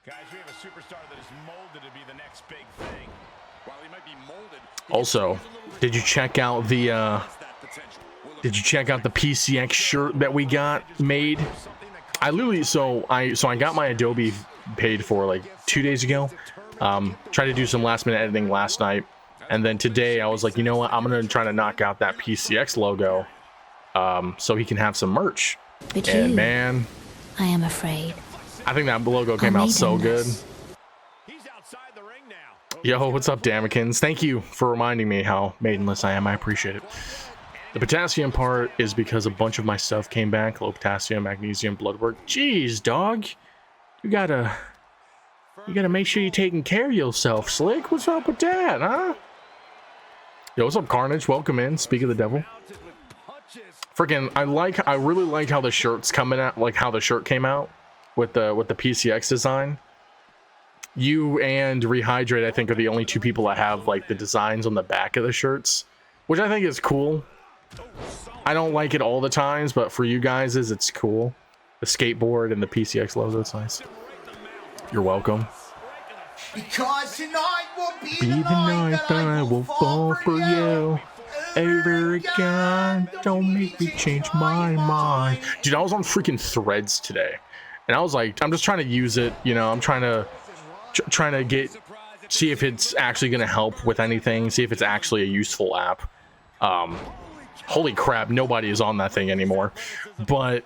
Guys, we have a superstar that is molded to be the next big thing. While he might be molded, also, did you check out the PCX shirt that we got made? I literally so I got my Adobe paid for like 2 days ago. Tried to do some last minute editing last night, and then today I was like, you know what, I'm gonna try to knock out that PCX logo so he can have some merch. But and you, man, I am afraid. I think that logo came out so good. he's outside the ring now. Yo, what's up, Damikins? Thank you for reminding me how maidenless I am. I appreciate it. The potassium part is because a bunch of my stuff came back. Low potassium, magnesium, blood work. Jeez, dog. You gotta make sure you're taking care of yourself, Slick. What's up with that, huh? Yo, what's up, Carnage? Welcome in. Speak of the devil. Freaking, I really like how the shirt's coming out, like how the shirt came out with the PCX design. You and Rehydrate, I think, are the only two people that have like the designs on the back of the shirts, which I think is cool. I don't like it all the times, but for you guys, it's cool. The skateboard and the PCX logo, it's nice. You're welcome. Because tonight will be the night that I will fall for you. Ever again, don't make me change my mind. Dude, I was on freaking Threads today, and I was like, I'm just trying to use it, you know. I'm trying to see if it's actually gonna help with anything, see if it's actually a useful app. Holy crap, nobody is on that thing anymore, but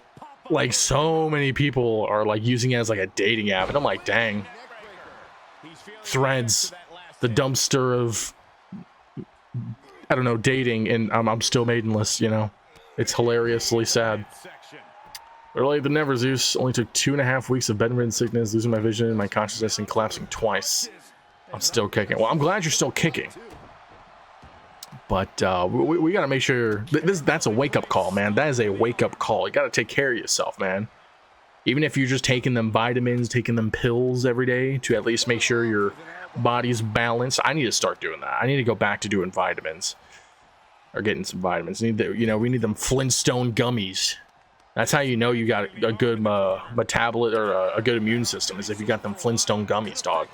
like so many people are like using it as like a dating app, and I'm like, dang. Threads, the dumpster of, I don't know, dating, and I'm still maidenless, you know. It's hilariously sad. Earlier than never, Zeus. Only took 2.5 weeks of bedridden sickness, losing my vision, my consciousness, and collapsing twice. I'm still kicking. Well, I'm glad you're still kicking. But we got to make sure that's a wake-up call, man. That is a wake-up call. You got to take care of yourself, man. Even if you're just taking them vitamins, taking them pills every day to at least make sure your body's balanced. I need to start doing that. I need to go back to doing vitamins or getting some vitamins. We need them Flintstone gummies. That's how you know you got a good metabolism or a good immune system, is if you got them Flintstone gummies, dog.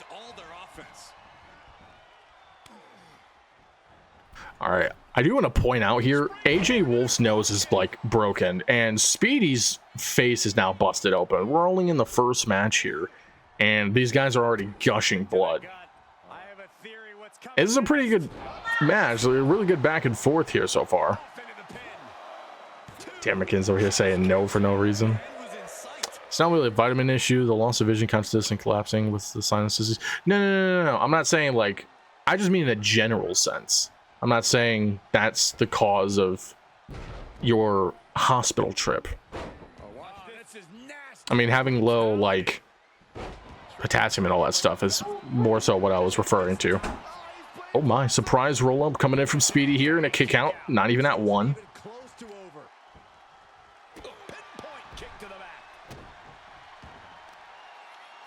All right, I do want to point out here, AJ Wolf's nose is like broken, and Speedy's face is now busted open. We're only in the first match here, and these guys are already gushing blood. This is a pretty good match, a really good back and forth here so far. Damikins over here saying no for no reason. It's not really a vitamin issue. The loss of vision, consciousness, and collapsing with the sinus disease. No. I'm not saying like. I just mean in a general sense. I'm not saying that's the cause of your hospital trip. I mean, having low, like, potassium and all that stuff is more so what I was referring to. Oh my, surprise roll-up coming in from Speedy here and a kick out. Not even at one.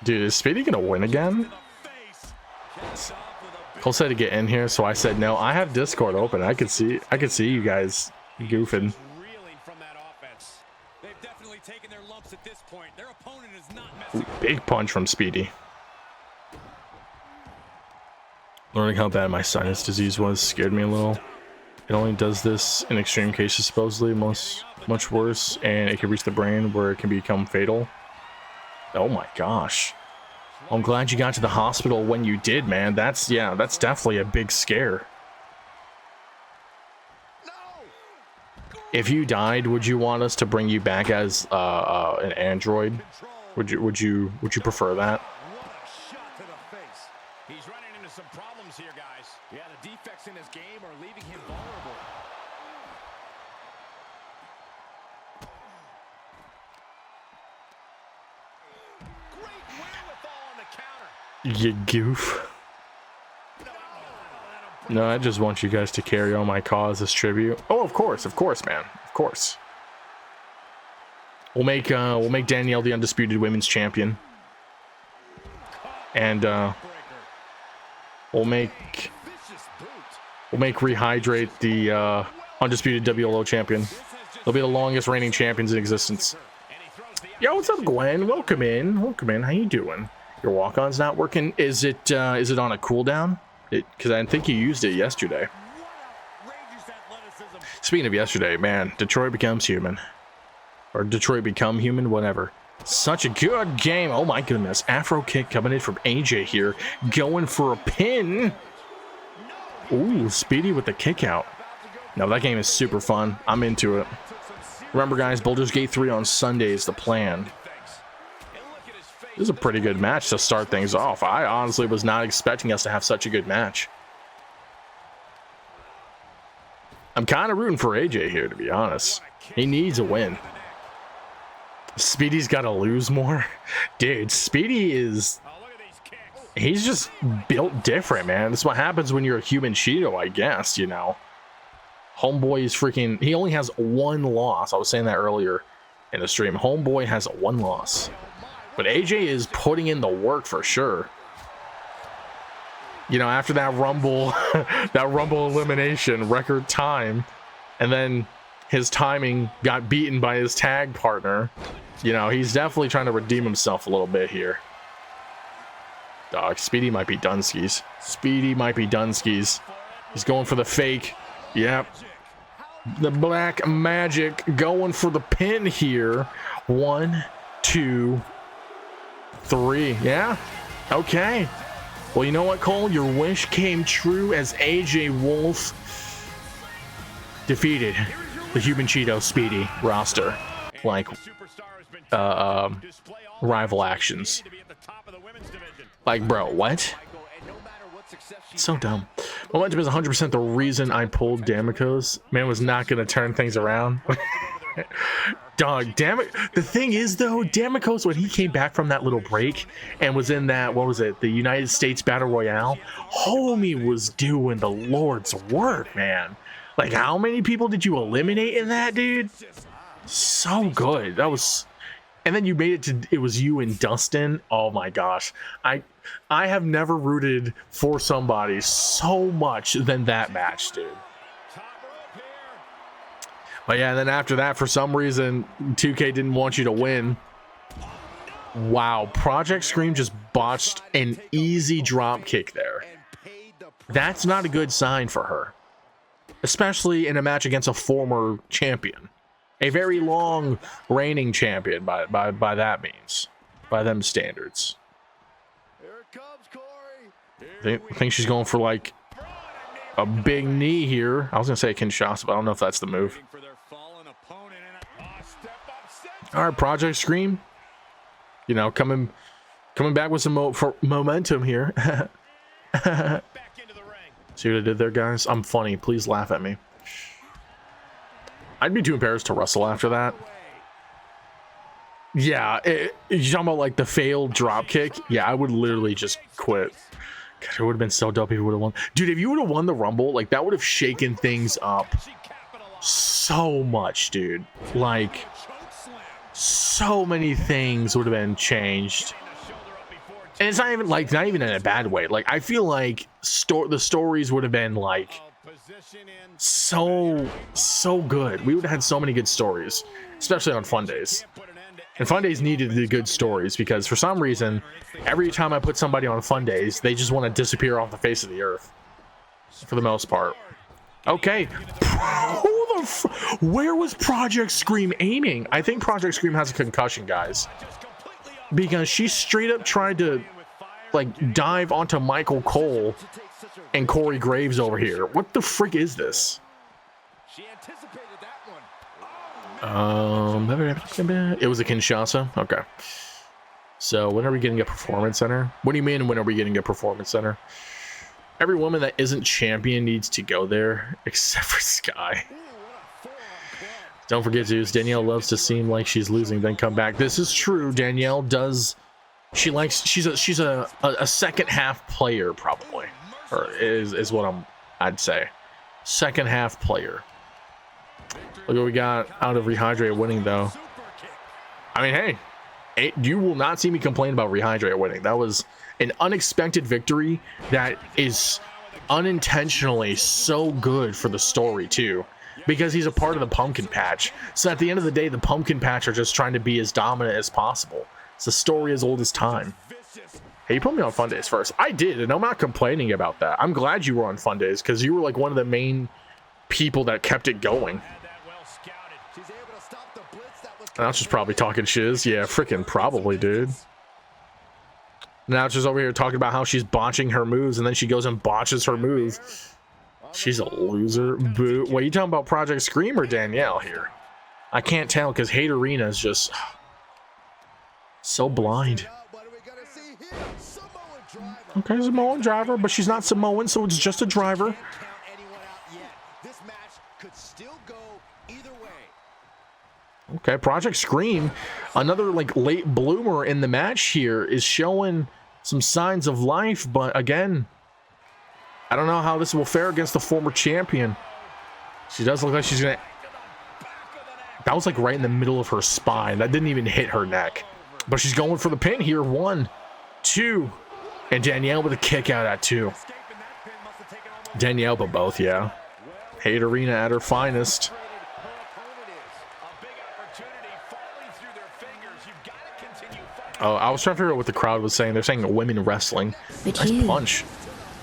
Dude, is Speedy gonna win again? Cole said to get in here, so I said no. I have Discord open. I could see you guys goofing. Ooh, big punch from Speedy. Learning how bad my sinus disease was scared me a little. It only does this in extreme cases, supposedly, much worse, and it can reach the brain where it can become fatal. Oh my gosh. I'm glad you got to the hospital when you did, man. That's definitely a big scare. If you died, would you want us to bring you back as an android? Would you prefer that? He's running into some problems here, guys. Yeah, the defects in his game are leaving him vulnerable. You goof. No, I just want you guys to carry on my cause as tribute. Oh, of course, man, of course. We'll make Danielle the undisputed women's champion, and we'll make Rehydrate the undisputed WLO champion. They'll be the longest reigning champions in existence. Yo, what's up, Gwen? Welcome in. How you doing? Your walk-on's not working. Is it on a cooldown? Because I think you used it yesterday. Speaking of yesterday, man, Detroit becomes human. Or Detroit become human, whatever. Such a good game. Oh my goodness. Afro kick coming in from AJ here. Going for a pin. Ooh, Speedy with the kick out. No, that game is super fun. I'm into it. Remember, guys, Baldur's Gate 3 on Sunday is the plan. This is a pretty good match to start things off. I honestly was not expecting us to have such a good match. I'm kind of rooting for AJ here, to be honest. He needs a win. Speedy's got to lose more. Dude, Speedy is... He's just built different, man. That's what happens when you're a human Cheeto, I guess, you know. Homeboy is freaking... He only has one loss. I was saying that earlier in the stream. Homeboy has one loss. But AJ is putting in the work for sure. You know, after that Rumble, that Rumble elimination, record time, and then his timing got beaten by his tag partner. You know, he's definitely trying to redeem himself a little bit here. Dog, Speedy might be Dunskies. Speedy might be Dunskies. He's going for the fake. Yep. The Black Magic going for the pin here. 1, 2, 3. Yeah. Okay. Well, you know what, Cole? Your wish came true as AJ Wolf defeated the Human Cheeto Speedy roster. Like, rival actions. Like, bro, what? It's so dumb. Momentum is 100% the reason I pulled Damicos. Man was not going to turn things around. Dog, damn it. The thing is, though, Damicos, when he came back from that little break and was in that, what was it, the United States Battle Royale, homie was doing the Lord's work, man. Like, how many people did you eliminate in that, dude? So good. That was... And then you made it to... It was you and Dustin. Oh, my gosh. I have never rooted for somebody so much than that match, dude. But yeah, and then after that, for some reason, 2K didn't want you to win. Wow, Project Scream just botched an easy drop kick there. That's not a good sign for her. Especially in a match against a former champion. A very long reigning champion by that means. By them standards. I think she's going for like a big knee here. I was going to say Kinshasa, but I don't know if that's the move. All right, Project Scream. You know, coming back with some momentum here. See what I did there, guys? I'm funny. Please laugh at me. I'd be too embarrassed to wrestle after that. Yeah, you're talking about like the failed drop kick? Yeah, I would literally just quit. God, it would have been so dope if you would have won. Dude, if you would have won the Rumble, like that would have shaken things up so much, dude. Like, so many things would have been changed. And it's not even in a bad way. Like, I feel like the stories would have been like so good. We would have had so many good stories, especially on Fun Days. And Fun Days needed the good stories because for some reason, every time I put somebody on Fun Days, they just want to disappear off the face of the earth. For the most part. Okay. Where was Project Scream aiming? I think Project Scream has a concussion, guys. Because she straight up tried to, like, dive onto Michael Cole and Corey Graves over here. What the frick is this? It was a Kinshasa. Okay. So when are we getting a performance center? What do you mean when are we getting a performance center? Every woman that isn't champion needs to go there, except for Skye. Don't forget, Zeus. Danielle loves to seem like she's losing, then come back. This is true. Danielle does. She's a second half player, probably, or is what I'd say. Second half player. Look what we got out of Rehydrate winning, though. I mean, hey, you will not see me complain about Rehydrate winning. That was an unexpected victory that is unintentionally so good for the story, too. Because he's a part of the pumpkin patch. So at the end of the day, the pumpkin patch are just trying to be as dominant as possible. It's a story as old as time. Hey, you put me on fun days first. I did, and I'm not complaining about that. I'm glad you were on fun days because you were like one of the main people that kept it going. Now she's probably talking shiz. Yeah, freaking probably, dude. Now she's over here talking about how she's botching her moves, and then she goes and botches her move. She's a loser. Boo. Wait, you talking about Project Scream or Danielle here? I can't tell because Hater Rina is just so blind. Okay, Samoan driver, but she's not Samoan, so it's just a driver. Okay, Project Scream, another like late bloomer in the match here, is showing some signs of life, but again, I don't know how this will fare against the former champion. She does look like she's gonna... That was like right in the middle of her spine. That didn't even hit her neck. But she's going for the pin here. 1, 2. And Danielle with a kick out at 2. Danielle, but both, yeah. Hater Rina at her finest. Oh, I was trying to figure out what the crowd was saying. They're saying women wrestling. But nice you, punch.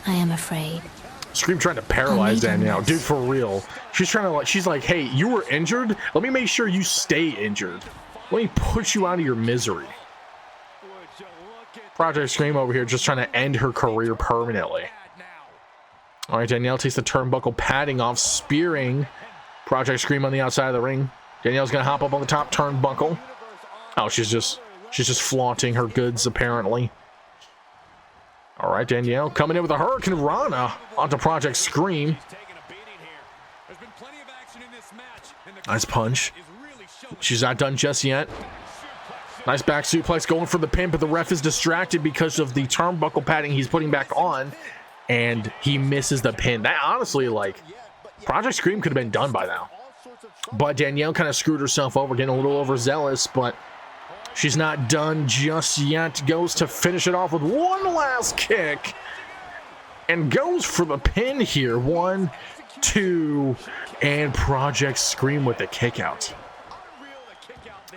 I am afraid. Scream trying to paralyze Danielle. Dude, for real. She's trying to like, she's like, hey, you were injured? Let me make sure you stay injured. Let me put you out of your misery. Project Scream over here just trying to end her career permanently. All right, Danielle takes the turnbuckle padding off, spearing Project Scream on the outside of the ring. Danielle's going to hop up on the top turnbuckle. Oh, she's just flaunting her goods, apparently. All right, Danielle coming in with a Hurricane Rana onto Project Scream. Nice punch. She's not done just yet. Nice back suplex going for the pin, but the ref is distracted because of the turnbuckle padding he's putting back on, and he misses the pin. That honestly, like, Project Scream could have been done by now. But Danielle kind of screwed herself over, getting a little overzealous, but she's not done just yet. Goes to finish it off with one last kick and goes for the pin here. 1, 2, and Project Scream with the kick out.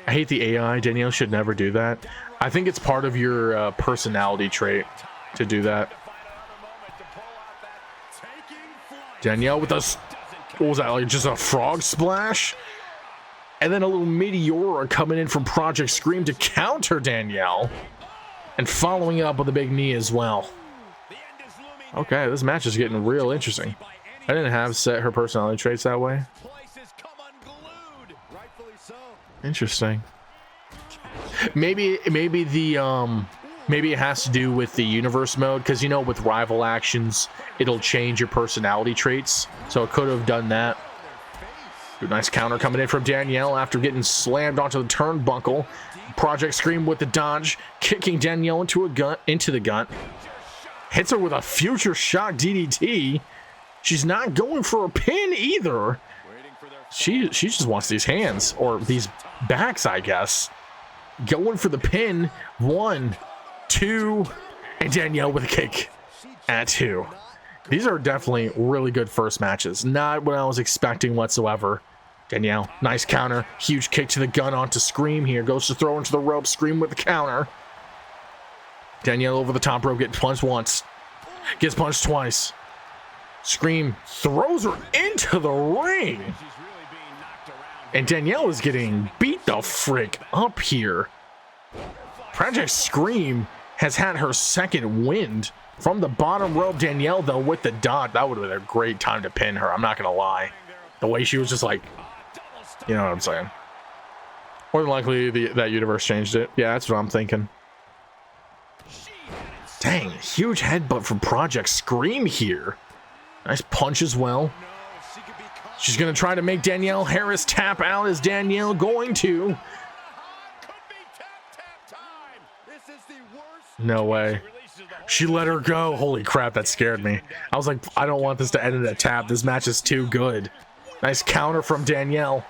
I hate the AI. Danielle should never do that. I think it's part of your personality trait to do that. Danielle with a, what was that, like just a frog splash? And then a little Meteora coming in from Project Scream to counter Danielle. And following up with a big knee as well. Okay, this match is getting real interesting. I didn't have set her personality traits that way. Interesting. Maybe the maybe it has to do with the universe mode, because you know with rival actions it'll change your personality traits, so it could have done that. Good, nice counter coming in from Danielle after getting slammed onto the turnbuckle. Project Scream with the dodge, kicking Danielle into the gut. Hits her with a future shock DDT. She's not going for a pin either. She just wants these hands, or these backs, I guess. Going for the pin. 1, 2, and Danielle with a kick at 2. These are definitely really good first matches. Not what I was expecting whatsoever. Danielle, nice counter. Huge kick to the gun onto Scream here. Goes to throw into the rope. Scream with the counter. Danielle over the top rope, getting punched once. Gets punched twice. Scream throws her into the ring. And Danielle is getting beat the frick up here. Project Scream has had her second wind from the bottom rope. Danielle, though, with the dot. That would have been a great time to pin her. I'm not going to lie. The way she was just like, you know what I'm saying. More than likely, that universe changed it. Yeah, that's what I'm thinking. Dang, huge headbutt from Project Scream here. Nice punch as well. She's going to try to make Danielle Harris tap out. Is Danielle going to? No way. She let her go. Holy crap, that scared me. I was like, I don't want this to end in a tap. This match is too good. Nice counter from Danielle.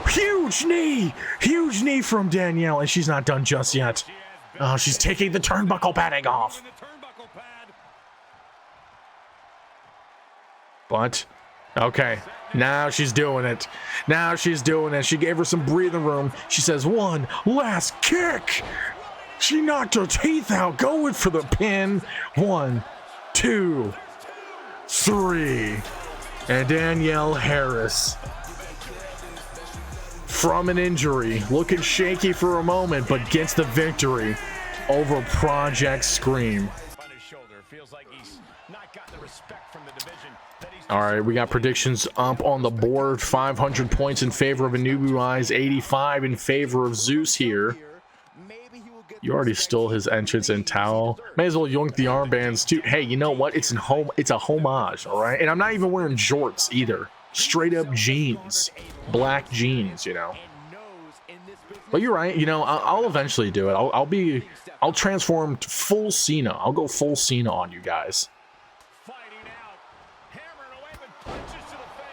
Huge knee. Huge knee from Danielle, and she's not done just yet. Oh, she's taking the turnbuckle padding off. But, okay, now she's doing it. Now she's doing it. She gave her some breathing room. She says, 1 last kick. She knocked her teeth out, going for the pin. 1, 2, 3. And Danielle Harris, from an injury, looking shaky for a moment, but gets the victory over Project Scream. All right, we got predictions up on the board. 500 points in favor of Anubu, Eyez, 85 in favor of Zeus here. You already stole his entrance and towel. May as well yoink the armbands too. Hey, you know what? It's a homage, all right? And I'm not even wearing jorts either. Straight up jeans, black jeans, you know. But you're right. You know, I'll eventually do it. I'll transform to full Cena. I'll go full Cena on you guys.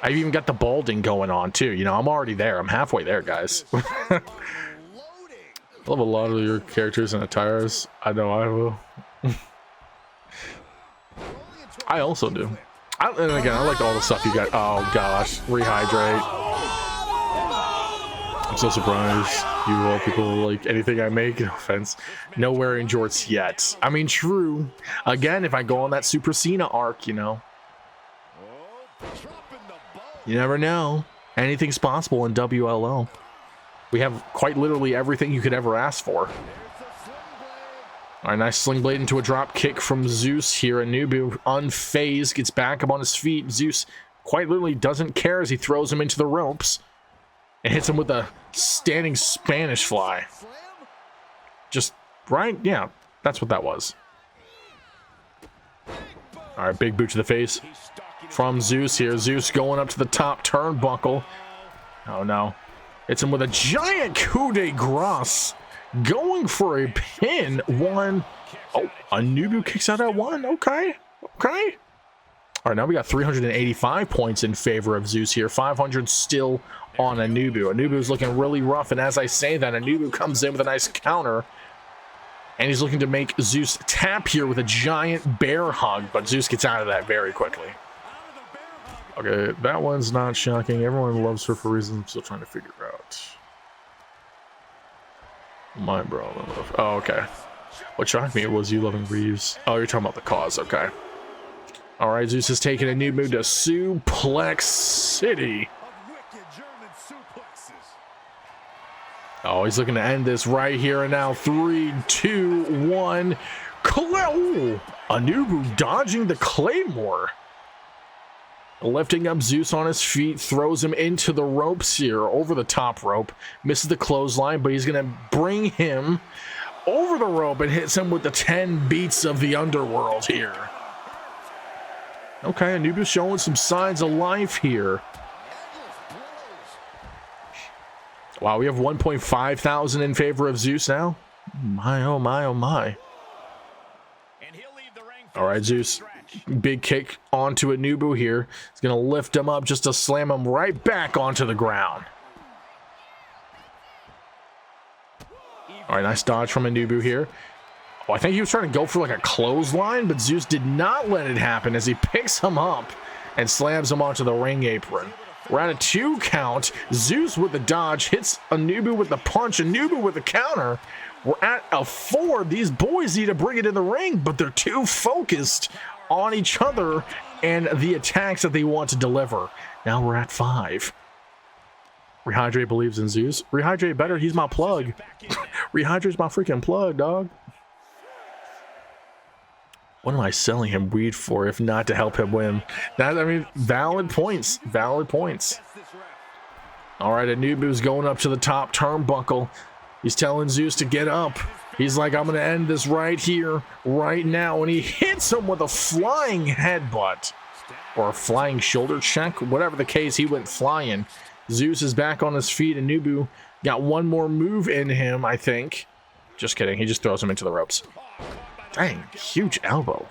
I've even got the balding going on too. You know, I'm already there. I'm halfway there, guys. I love a lot of your characters and attires. I know I will. I also do. And again, I like all the stuff you got. Oh gosh, rehydrate. I'm so surprised you all people like anything I make. No offense. No wearing jorts yet. I mean, true. Again, if I go on that Super Cena arc, you know. You never know. Anything's possible in WLO. We have quite literally everything you could ever ask for. All right, nice sling blade into a drop kick from Zeus here. Anubu, unfazed, gets back up on his feet. Zeus quite literally doesn't care as he throws him into the ropes and hits him with a standing Spanish fly. Just right? Yeah, that's what that was. All right, big boot to the face from Zeus here. Zeus going up to the top turnbuckle. Oh no. Hits him with a giant coup de grace. Going for a pin. 1. Oh, Anubu kicks out at 1. Okay. Okay. All right, now we got 385 points in favor of Zeus here. 500 still on Anubu. Anubu's looking really rough, and as I say that, Anubu comes in with a nice counter. And he's looking to make Zeus tap here with a giant bear hug, but Zeus gets out of that very quickly. Okay, that one's not shocking. Everyone loves her for reasons I'm still trying to figure out. My problem. Oh, okay. What shocked me was you loving Reeves. Oh, you're talking about the cause. Okay. All right, Zeus is taking a new move to Suplex City. Oh, he's looking to end this right here and now. 3, 2, 1. Oh, Anubu dodging the Claymore. Lifting up Zeus on his feet, throws him into the ropes here, over the top rope. Misses the clothesline, but he's going to bring him over the rope and hits him with the 10 beats of the underworld here. Okay, Anubu's showing some signs of life here. Wow, we have 1.5 thousand in favor of Zeus now. My, oh my, oh my. All right, Zeus. Big kick onto Anubu here. He's going to lift him up just to slam him right back onto the ground. All right, nice dodge from Anubu here. Oh, I think he was trying to go for like a clothesline, but Zeus did not let it happen as he picks him up and slams him onto the ring apron. We're at a 2 count. Zeus with the dodge hits Anubu with the punch. Anubu with the counter. We're at a 4. These boys need to bring it in the ring, but they're too focused on each other and the attacks that they want to deliver. Now we're at 5. Rehydrate believes in Zeus. Rehydrate better. He's my plug. Rehydrate's my freaking plug, dog. What am I selling him weed for if not to help him win? That, I mean, valid points. Valid points. All right, Anubu's going up to the top turnbuckle. He's telling Zeus to get up. He's like, I'm going to end this right here, right now. And he hits him with a flying headbutt. Or a flying shoulder check. Whatever the case, he went flying. Zeus is back on his feet. Anubu got one more move in him, I think. Just kidding. He just throws him into the ropes. Dang, huge elbow.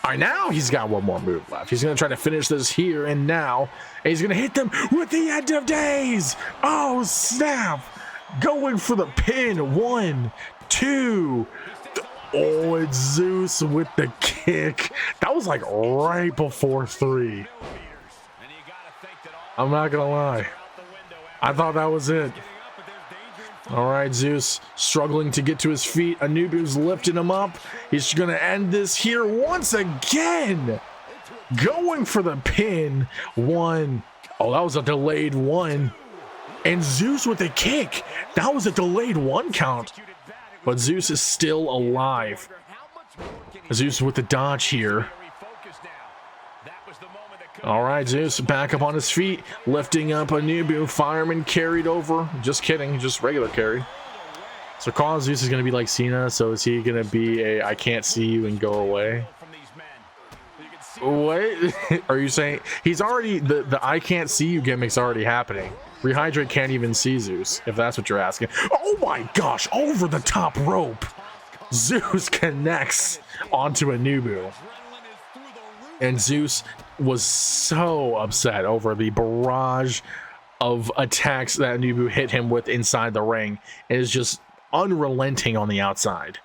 All right, now he's got one more move left. He's going to try to finish this here and now. And he's going to hit them with the end of days. Oh, snap. Going for the pin. 1, 2. Oh, it's Zeus with the kick. That was like right before 3. I'm not going to lie. I thought that was it. All right, Zeus struggling to get to his feet. Anubu's lifting him up. He's going to end this here once again. Going for the pin. One. Oh, that was a delayed one. And Zeus with a kick. That was a delayed one count. But Zeus is still alive. Zeus with the dodge here. All right, Zeus back up on his feet, lifting up Anubu. Fireman carried over. Just kidding, just regular carry. So Carl Zeus is going to be like Cena, so is he going to be a I can't see you and go away? What? Are you saying he's already, the I can't see you gimmick's already happening? Rehydrate can't even see Zeus, if that's what you're asking. Oh my gosh, over the top rope. Zeus connects onto Anubu. And Zeus was so upset over the barrage of attacks that Anubu hit him with inside the ring. It is just unrelenting on the outside.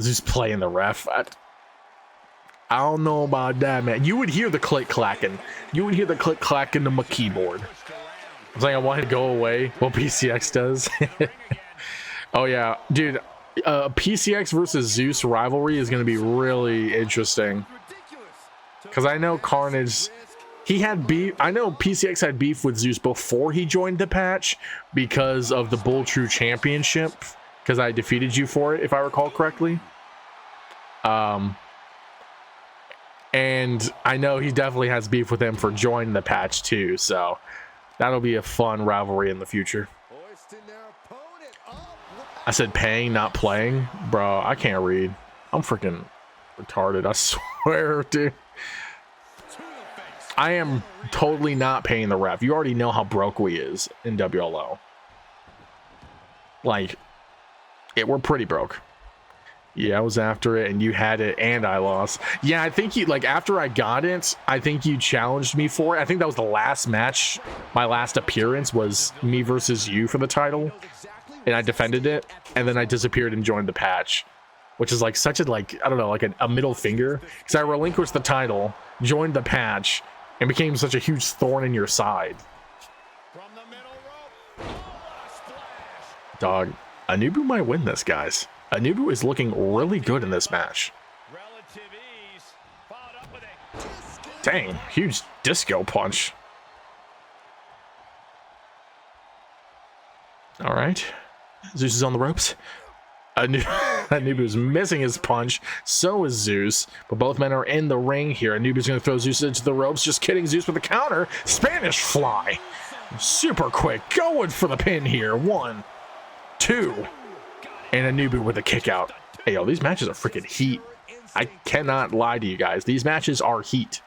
Zeus playing the ref. I don't know about that, man. You would hear the click clacking. You would hear the click clacking to my keyboard. I was like, I want to go away. What PCX does. Oh yeah, dude. PCX versus Zeus rivalry is going to be really interesting. Because I know Carnage, he had beef. I know PCX had beef with Zeus before he joined the patch because of the Bull True Championship. Because I defeated you for it, if I recall correctly. And I know he definitely has beef with him for joining the patch too. So that'll be a fun rivalry in the future. I said paying, not playing. Bro, I can't read. I'm freaking retarded. I swear, dude. I am totally not paying the ref. You already know how broke we is in WLO. Like, we're pretty broke. Yeah, I was after it and you had it and I lost. Yeah, I think you, like, after I got it, I think you challenged me for it. I think that was the last match. My last appearance was me versus you for the title. And I defended it. And then I disappeared and joined the patch. Which is like such a, like, I don't know, like a middle finger. Because I relinquished the title, joined the patch, and became such a huge thorn in your side. Dog, Anubu might win this, guys. Anubu is looking really good in this match. Dang, huge disco punch. All right, Zeus is on the ropes. Anubu's missing his punch. So is Zeus. But both men are in the ring here. Anubu's going to throw Zeus into the ropes. Just kidding. Zeus with a counter. Spanish fly. Super quick. Going for the pin here. 1, 2. And Anubu with a kick out. Hey, yo, these matches are freaking heat. I cannot lie to you guys. These matches are heat.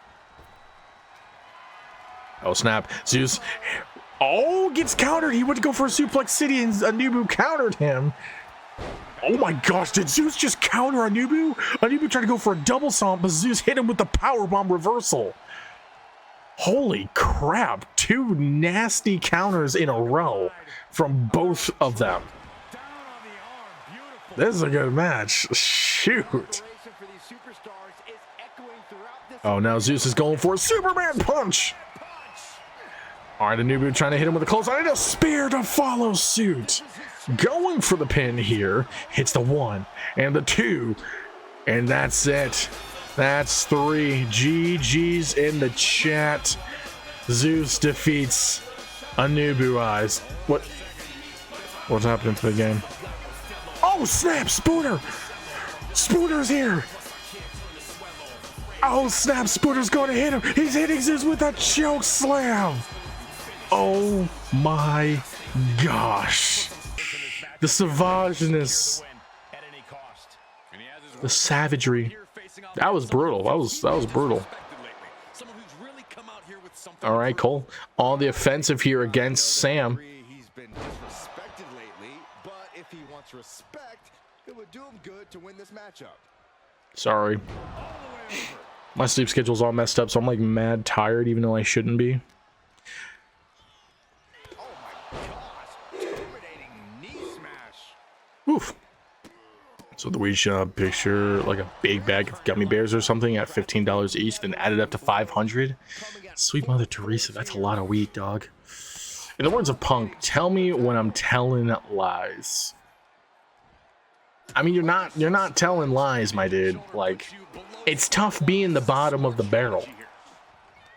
Oh, snap. Zeus. Oh, gets countered. He went to go for a suplex city and Anubu countered him. Oh my gosh, did Zeus just counter Anubu? Anubu tried to go for a double stomp, but Zeus hit him with the powerbomb reversal. Holy crap, 2 nasty counters in a row from both of them. This is a good match. Shoot. Oh, now Zeus is going for a Superman punch. All right, Anubu trying to hit him with a close line and a spear to follow suit. Going for the pin here. Hits the 1 and the 2. And that's it. That's 3. GG's in the chat. Zeus defeats Anubu Eyez. What's happening to the game? Oh, snap. Spooner. Spooner's here. Oh, snap. Spooner's going to hit him. He's hitting Zeus with a choke slam. Oh, my gosh. The savageness, the savagery. That was brutal. That was brutal. All right, Cole. On the offensive here against Sam. He's been disrespected lately, but if he wants respect, it would do him good to win this matchup. Sorry. My sleep schedule's all messed up, so I'm like mad tired, even though I shouldn't be. Oof. So the weed shop picture like a big bag of gummy bears or something at $15 each, then added up to $500. Sweet Mother Teresa, that's a lot of weed, dog. In the words of Punk, tell me when I'm telling lies. I mean, you're not telling lies, my dude. Like, it's tough being the bottom of the barrel.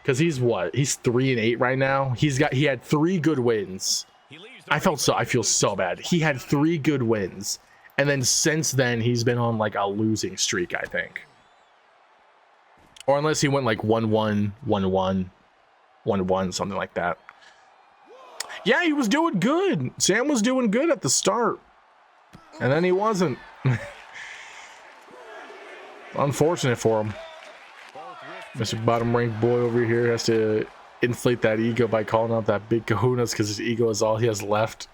Because he's what? He's 3-8 right now. He had 3 good wins. I feel so bad. He had 3 good wins. And then since then, he's been on like a losing streak, I think. Or unless he went like 1-1, 1-1, 1-1, something like that. Yeah, he was doing good. Sam was doing good at the start. And then he wasn't. Unfortunate for him. Mr. Bottom Ranked Boy over here has to inflate that ego by calling out that big kahunas because his ego is all he has left.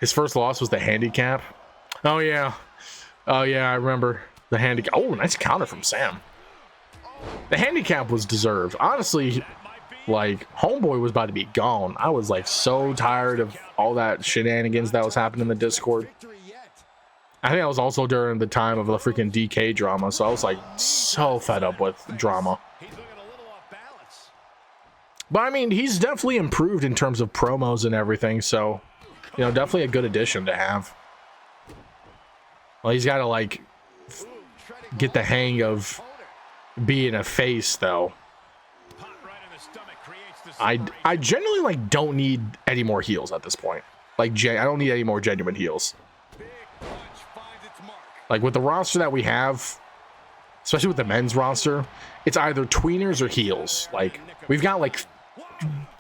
His first loss was the handicap. Oh, yeah. Oh, yeah, I remember the handicap. Oh, nice counter from Sam. The handicap was deserved. Honestly, like, Homeboy was about to be gone. I was, like, so tired of all that shenanigans that was happening in the Discord. I think I was also during the time of the freaking DK drama, so I was, like, so fed up with drama. But, I mean, he's definitely improved in terms of promos and everything, so, you know, definitely a good addition to have. Well, he's got to, like, get the hang of being a face, though. I generally, like, don't need any more heels at this point. Like, I don't need any more genuine heels. Like, with the roster that we have, especially with the men's roster, it's either tweeners or heels. Like, we've got, like,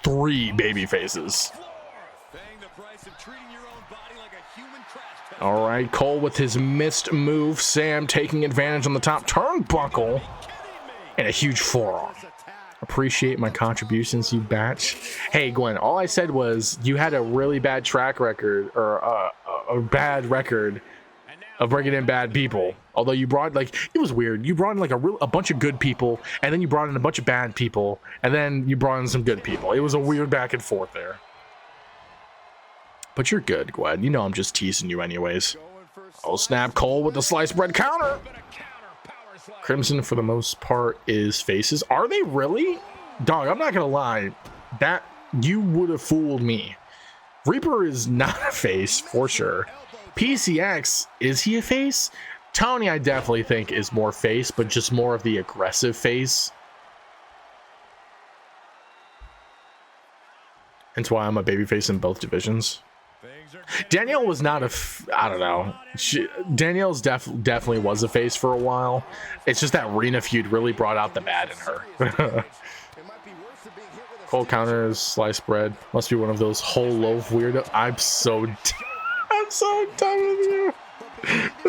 3 baby faces. All right, Cole with his missed move. Sam taking advantage on the top turnbuckle. And a huge forearm. Appreciate my contributions, you batch. Hey, Gwen, all I said was you had a really bad track record, or a bad record of bringing in bad people. Although you brought, like, it was weird. You brought in, like, a bunch of good people, and then you brought in a bunch of bad people, and then you brought in some good people. It was a weird back and forth there. But you're good, Gwen. You know I'm just teasing you anyways. Oh, snap. Cole with the sliced bread counter. Crimson, for the most part, is faces. Are they really? Dog, I'm not going to lie. That, you would have fooled me. Reaper is not a face, for sure. PCX, is he a face? Tony, I definitely think, is more face, but just more of the aggressive face. That's why I'm a babyface in both divisions. Danielle was not I don't know. Danielle's definitely was a face for a while. It's just that Rina feud really brought out the bad in her. Cold counters, sliced bread. Must be one of those whole loaf weirdo. I'm so done with you.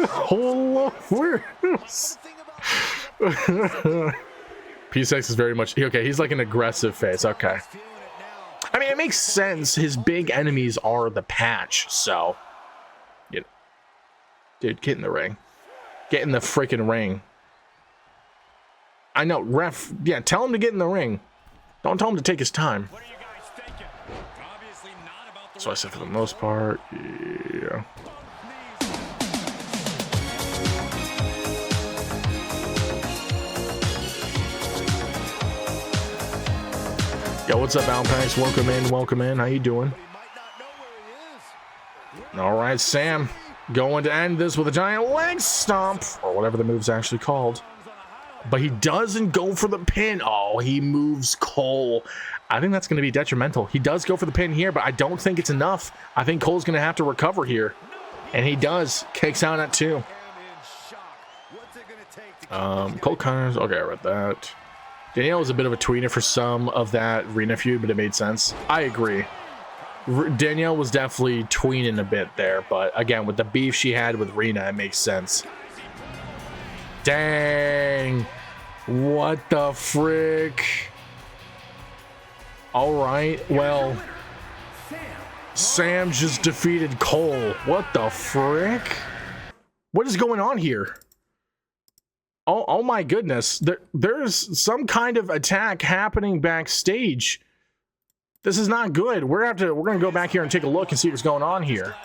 Whole loaf weirdos. P6 is very much okay. He's like an aggressive face. Okay. I mean, it makes sense. His big enemies are the patch, so, you know. Dude, get in the ring. Get in the freaking ring. I know, ref. Yeah, tell him to get in the ring. Don't tell him to take his time. So I said for the most part, yeah. Yo, what's up, Alpax? Welcome in. How you doing? All right, Sam, going to end this with a giant leg stomp, or whatever the move's actually called. But he doesn't go for the pin. Oh, he moves Cole. I think that's going to be detrimental. He does go for the pin here, but I don't think it's enough. I think Cole's going to have to recover here. And he does. Kicks out at 2. Cole counters. Okay, I read that. Danielle was a bit of a tweener for some of that Rina feud, but it made sense. I agree. Danielle was definitely tweening a bit there, but again, with the beef she had with Rina, it makes sense. Dang. What the frick? All right, well, Sam just defeated Cole. What the frick? What is going on here? Oh my goodness. There's some kind of attack happening backstage. This is not good. We're gonna go back here and take a look and see what's going on here.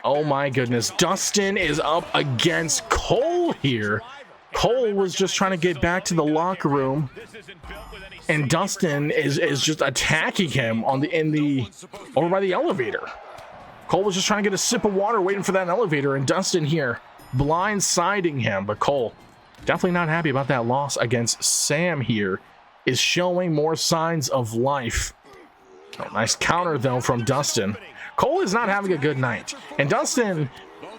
Oh my goodness. Dustin is up against Cole here. Cole was just trying to get back to the locker room. and Dustin is just attacking him on over by the elevator. Cole was just trying to get a sip of water, waiting for that elevator, and Dustin here blindsiding him. But Cole, definitely not happy about that loss against Sam here, is showing more signs of life. Oh, nice counter though from Dustin. Cole is not having a good night, and Dustin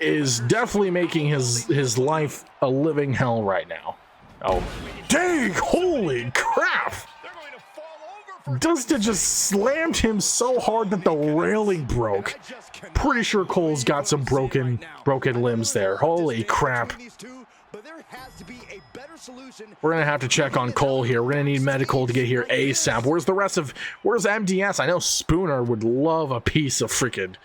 is definitely making his life a living hell right now. Oh, dang, holy crap! Dustin just slammed him so hard that the railing broke. Pretty sure Cole's got some broken limbs there. Holy crap. We're gonna have to check on Cole here. We're gonna need medical to get here ASAP. Where's MDS? I know Spooner would love a piece of freaking,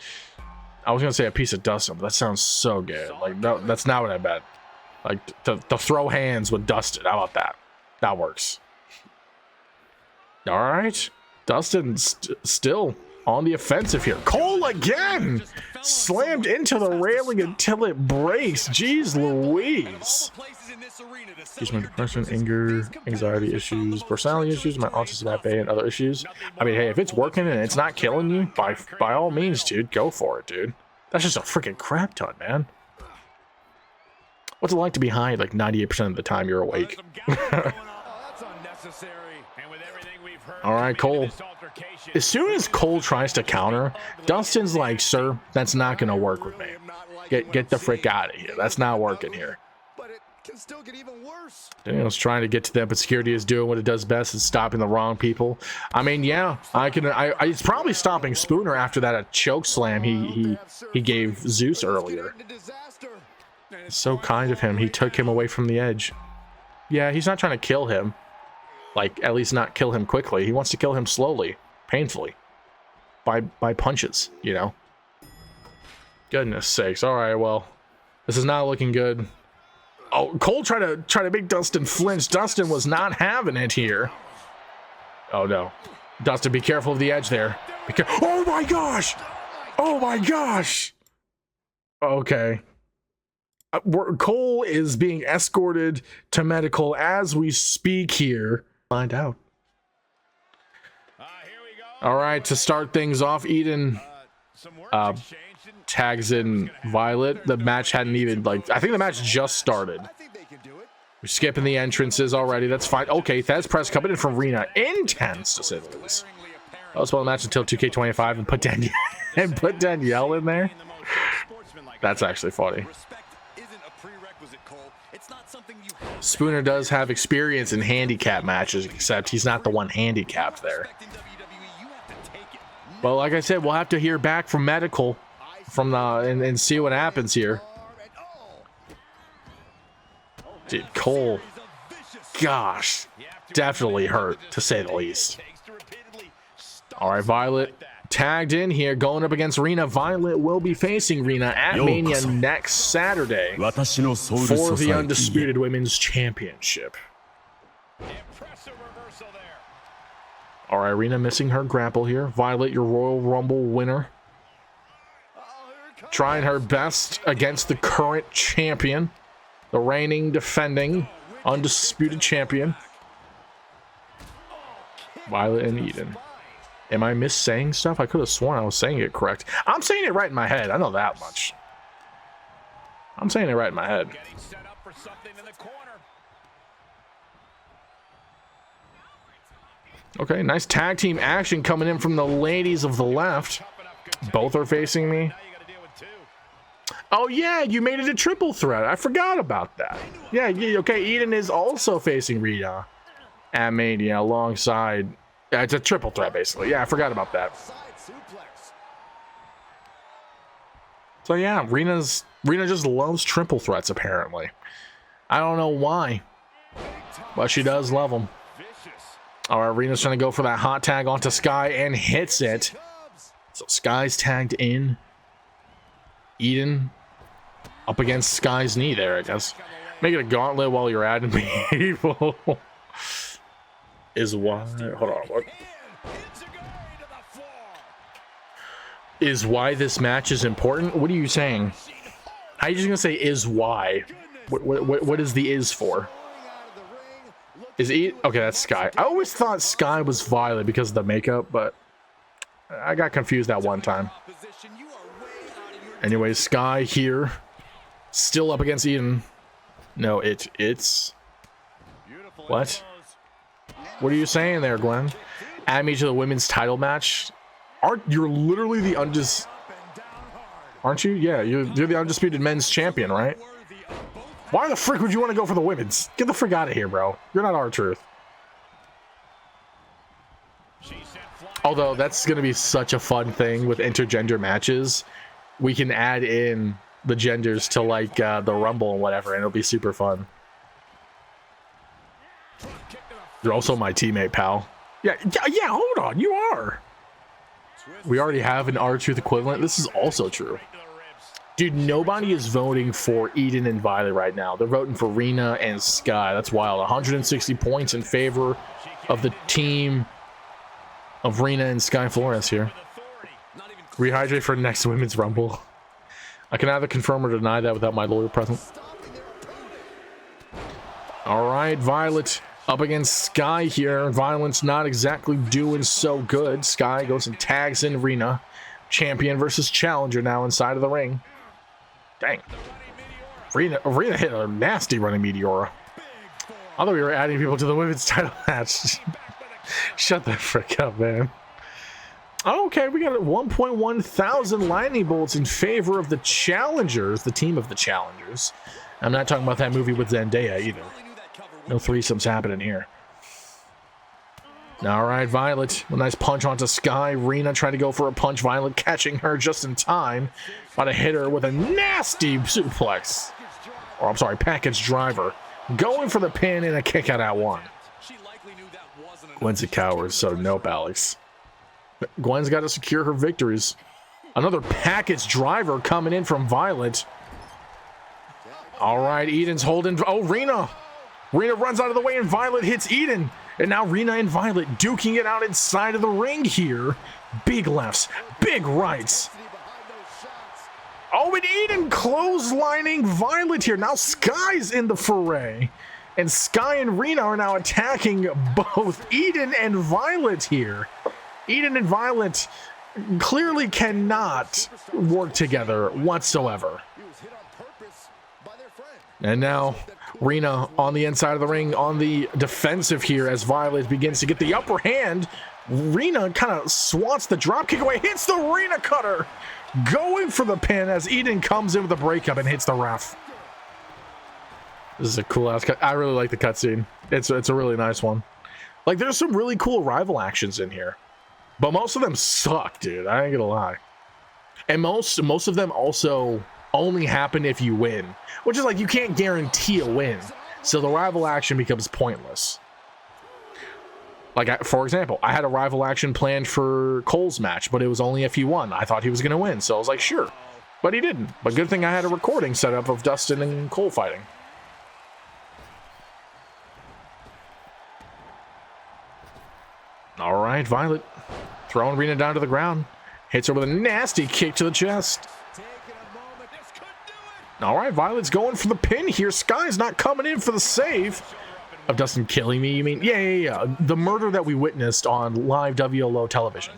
I was gonna say a piece of Dustin, but that sounds so good. Like, no, that's not what I meant. Like, to throw hands with Dustin. How about that? That works. All right. Dustin still on the offensive here. Cole again! Slammed into the railing until it breaks. Jeez Louise. Excuse my depression, anger, anxiety issues, personality issues, my autism, FA, and other issues. I mean, hey, if it's working and it's not killing you, by all means, dude, go for it, dude. That's just a freaking crap ton, man. What's it like to be high like 98% of the time you're awake? All right, Cole. As soon as Cole tries to counter, Dustin's like, sir, that's not going to work with me. Get the frick out of here. That's not working here. Can still get even worse. Danielle's trying to get to them, but security is doing what it does best, is stopping the wrong people. I mean, yeah, it's probably stopping Spooner after that choke slam he gave Zeus earlier. It's so kind of him. He took him away from the edge. Yeah, he's not trying to kill him. Like, at least not kill him quickly. He wants to kill him slowly, painfully, by punches, you know. Goodness sakes. All right, well, this is not looking good. Oh, Cole tried to make Dustin flinch. Dustin was not having it here. Oh no, Dustin, be careful of the edge there. Oh my gosh! Oh my gosh! Okay. Cole is being escorted to medical as we speak here. Find out. All right, to start things off, Eden tags in Violet. The match hadn't even, I think the match just started. We're skipping the entrances already. That's fine. Okay, Thesz press coming in from Rina. Intense, to say the least. Let's play the match until 2K25 and put Danielle in there. That's actually funny. Spooner does have experience in handicap matches, except he's not the one handicapped there. Well, like I said, we'll have to hear back from medical and see what happens here. Dude, Cole, gosh, definitely hurt, to say the least. All right, Violet tagged in here, going up against Rina. Violet will be facing Rina at Mania next Saturday for the Undisputed Women's Championship. All right, Rina missing her grapple here. Violet, your Royal Rumble winner, trying her best against the current champion, the reigning, defending, undisputed champion, Violet and Eden. Am I missaying stuff? I could have sworn I was saying it correct. I'm saying it right in my head. I know that much. I'm saying it right in my head. Okay, nice tag team action coming in from the ladies of the left. Both are facing me. Oh yeah, you made it a triple threat. I forgot about that. Yeah, okay, Eden is also facing Rina at Mania alongside. It's a triple threat, basically. Yeah, I forgot about that. So yeah, Rina just loves triple threats, apparently. I don't know why, but she does love them. All right, Rina's trying to go for that hot tag onto Skye and hits it. So Skye's tagged in. Eden up against Skye's knee there, I guess. Make it a gauntlet while you're adding people. Is why, hold on, what? Is why this match is important? What are you saying? How are you just gonna say is why? What is the is for? Is Eden? Okay, that's Skye. I always thought Skye was Violet because of the makeup, but I got confused that one time. Anyways, Skye here. Still up against Eden. No, it's... What? What are you saying there, Glenn? Add me to the women's title match? You're literally the Aren't you? Yeah, you're the undisputed men's champion, right? Why the frick would you want to go for the women's? Get the frick out of here, bro. You're not R-Truth. Although, that's going to be such a fun thing with intergender matches. We can add in the genders to, like, the Rumble and whatever, and it'll be super fun. You're also my teammate, pal. Yeah, hold on. You are. We already have an R-Truth equivalent. This is also true. Dude, nobody is voting for Eden and Violet right now. They're voting for Rina and Skye. That's wild. 160 points in favor of the team of Rina and Skye Flores here. Rehydrate for next Women's Rumble. I can either confirm or deny that without my lawyer present. Alright, Violet up against Skye here. Violet's not exactly doing so good. Skye goes and tags in Rina. Champion versus challenger now inside of the ring. Dang. Rina hit a nasty running Meteora. I thought we were adding people to the women's title match. Shut the frick up, man. Okay, we got 1.1 thousand lightning bolts in favor of the challengers, the team of the challengers. I'm not talking about that movie with Zendaya either. No threesomes happening here. All right, Violet. A nice punch onto Skye. Rina trying to go for a punch. Violet catching her just in time. About to hit her with a nasty suplex. Or, I'm sorry, package driver. Going for the pin and a kick out at one. Gwen's a coward, so nope, Alex. Gwen's got to secure her victories. Another package driver coming in from Violet. All right, Eden's holding. Oh, Rina. Rina runs out of the way and Violet hits Eden. And now Rina and Violet duking it out inside of the ring here. Big lefts, big rights. Oh, and Eden clotheslining Violet here. Now Skye's in the foray. And Skye and Rina are now attacking both Eden and Violet here. Eden and Violet clearly cannot work together whatsoever. And now Rina on the inside of the ring on the defensive here as Violet begins to get the upper hand. Rina kind of swats the drop kick away, hits the Rina cutter, going for the pin as Eden comes in with a breakup and hits the ref. This is a cool ass cut. I really like the cutscene. It's a really nice one. Like, there's some really cool rival actions in here, but most of them suck, dude. I ain't gonna lie. And most of them also only happen if you win, which is like you can't guarantee a win, so the rival action becomes pointless. Like, for example, I had a rival action planned for Cole's match, but it was only if he won. I thought he was gonna win, so I was like, sure, but he didn't. But good thing I had a recording set up of Dustin and Cole fighting. All right, Violet throwing Rina down to the ground, hits her with a nasty kick to the chest. All right, Violet's going for the pin here. Skye's not coming in for the save. Of Dustin killing me, you mean? Yeah. The murder that we witnessed on live WLO television.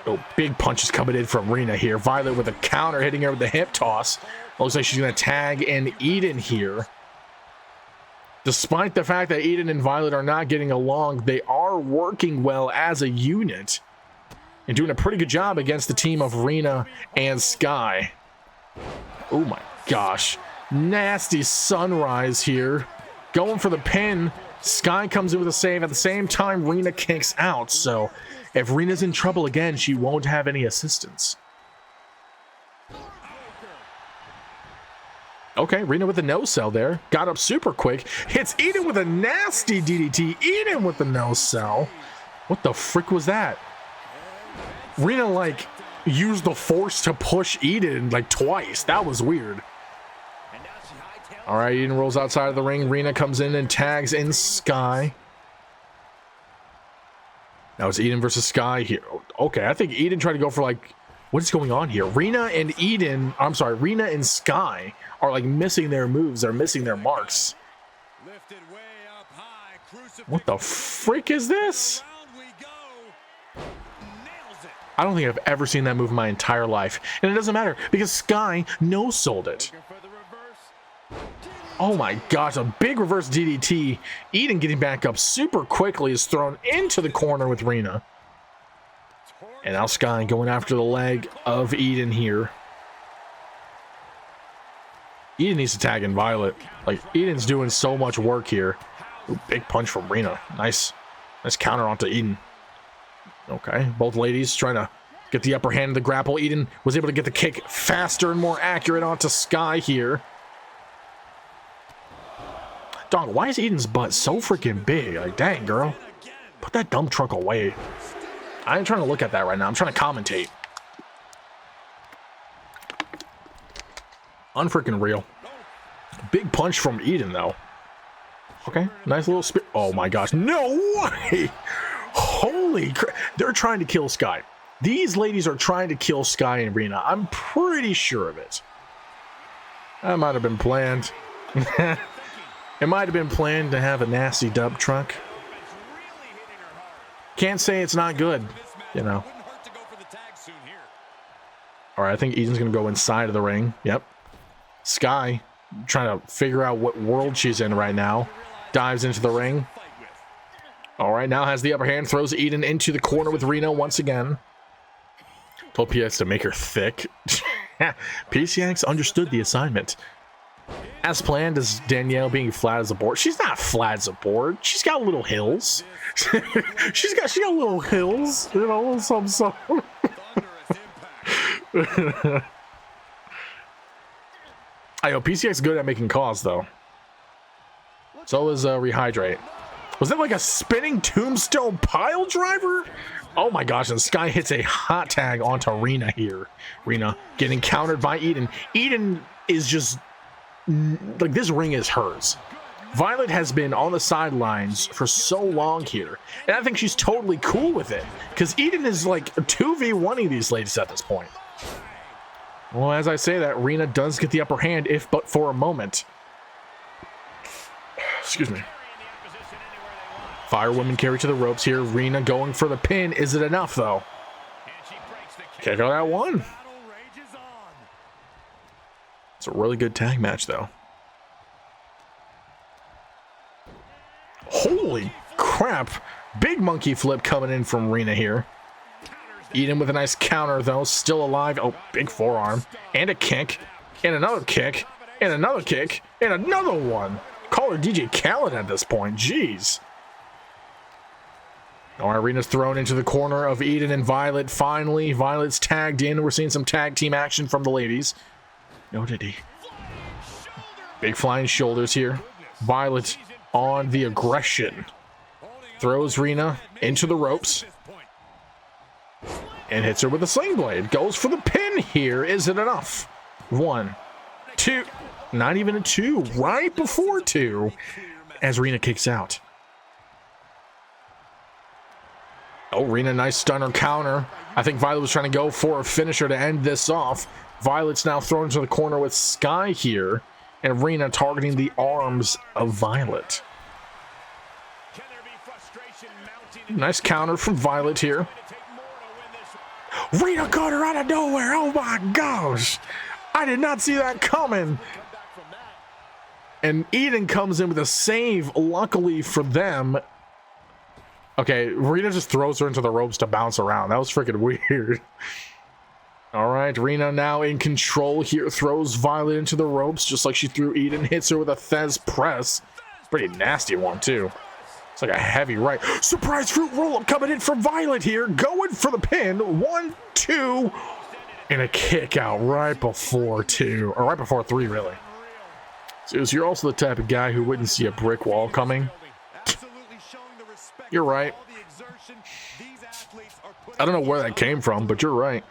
Oh, big punches coming in from Rina here. Violet with a counter, hitting her with the hip toss. Looks like she's going to tag in Eden here. Despite the fact that Eden and Violet are not getting along, they are working well as a unit and doing a pretty good job against the team of Rina and Skye. Oh my gosh. Nasty sunrise here. Going for the pin. Skye comes in with a save. At the same time, Rina kicks out. So if Rina's in trouble again, she won't have any assistance. Okay, Rina with the no-sell there. Got up super quick. Hits Eden with a nasty DDT. Eden with the no-sell. What the frick was that? Rina, like, used the force to push Eden, like, twice. That was weird. All right, Eden rolls outside of the ring. Rina comes in and tags in Skye. Now it's Eden versus Skye here. Okay, I think Eden tried to go for, like, What's going on here? Rina and Rina and Skye are like missing their moves. They're missing their marks. What the freak is this? I don't think I've ever seen that move in my entire life. And it doesn't matter because Skye no-sold it. Oh my gosh, a big reverse DDT. Eden getting back up super quickly is thrown into the corner with Rina. And now Skye going after the leg of Eden here. Eden needs to tag in Violet. Like, Eden's doing so much work here. Ooh, big punch from Rina. Nice counter onto Eden. Okay, both ladies trying to get the upper hand of the grapple. Eden was able to get the kick faster and more accurate onto Skye here. Dog, why is Eden's butt so freaking big? Like, dang, girl. Put that dump truck away. I ain't trying to look at that right now. I'm trying to commentate. Unfreaking real. Big punch from Eden, though. Okay, nice little spit. Oh my gosh, no way! Holy crap. They're trying to kill Skye. These ladies are trying to kill Skye and Rina. I'm pretty sure of it. That might have been planned. It might have been planned to have a nasty dump truck. Can't say it's not good, you know. All right, I think Eden's going to go inside of the ring. Yep. Skye trying to figure out what world she's in right now. Dives into the ring. All right, now has the upper hand. Throws Eden into the corner with Rina once again. Told PX to make her thick. PCX understood the assignment. As planned, is Danielle being flat as a board? She's not flat as a board. She's got little hills. she's got little hills. You know, some. I know PCX good at making calls though. So is Rehydrate. Was that like a spinning tombstone pile driver? Oh my gosh, and Skye hits a hot tag onto Rina here. Rina getting countered by Eden. Eden is just like, this ring is hers. Violet has been on the sidelines for so long here, and I think she's totally cool with it because Eden is like 2v1ing these ladies at this point. Well, as I say that, Rina does get the upper hand, if but for a moment. Excuse me. Firewoman carry to the ropes here. Rina going for the pin. Is it enough, though? Kick out that one. It's a really good tag match, though. Holy crap. Big monkey flip coming in from Rina here. Eden with a nice counter, though. Still alive. Oh, big forearm. And a kick. And another kick. And another kick. And another one. Call her DJ Khaled at this point. Jeez. All right, Rina's thrown into the corner of Eden and Violet. Finally, Violet's tagged in. We're seeing some tag team action from the ladies. No diddy. Big flying shoulders here. Violet on the aggression. Throws Rina into the ropes. And hits her with a sling blade. Goes for the pin here. Is it enough? 1, 2. Not even a 2. Right before 2. As Rina kicks out. Oh, Rina, nice stunner counter. I think Violet was trying to go for a finisher to end this off. Violet's now thrown into the corner with Skye here. And Rina targeting the arms of Violet. Nice counter from Violet here. Rina caught her out of nowhere. Oh my gosh. I did not see that coming. And Eden comes in with a save, luckily for them. Okay, Rina just throws her into the ropes to bounce around. That was freaking weird. All right, Rina now in control here. Throws Violet into the ropes just like she threw Eden. Hits her with a Thez press. Pretty nasty one, too. It's like a heavy right. Surprise fruit roll-up coming in from Violet here. Going for the pin. 1, 2. And a kick out right before 2. Or right before 3, really. Zeus, you're also the type of guy who wouldn't see a brick wall coming. You're right. I don't know where that came from, but you're right.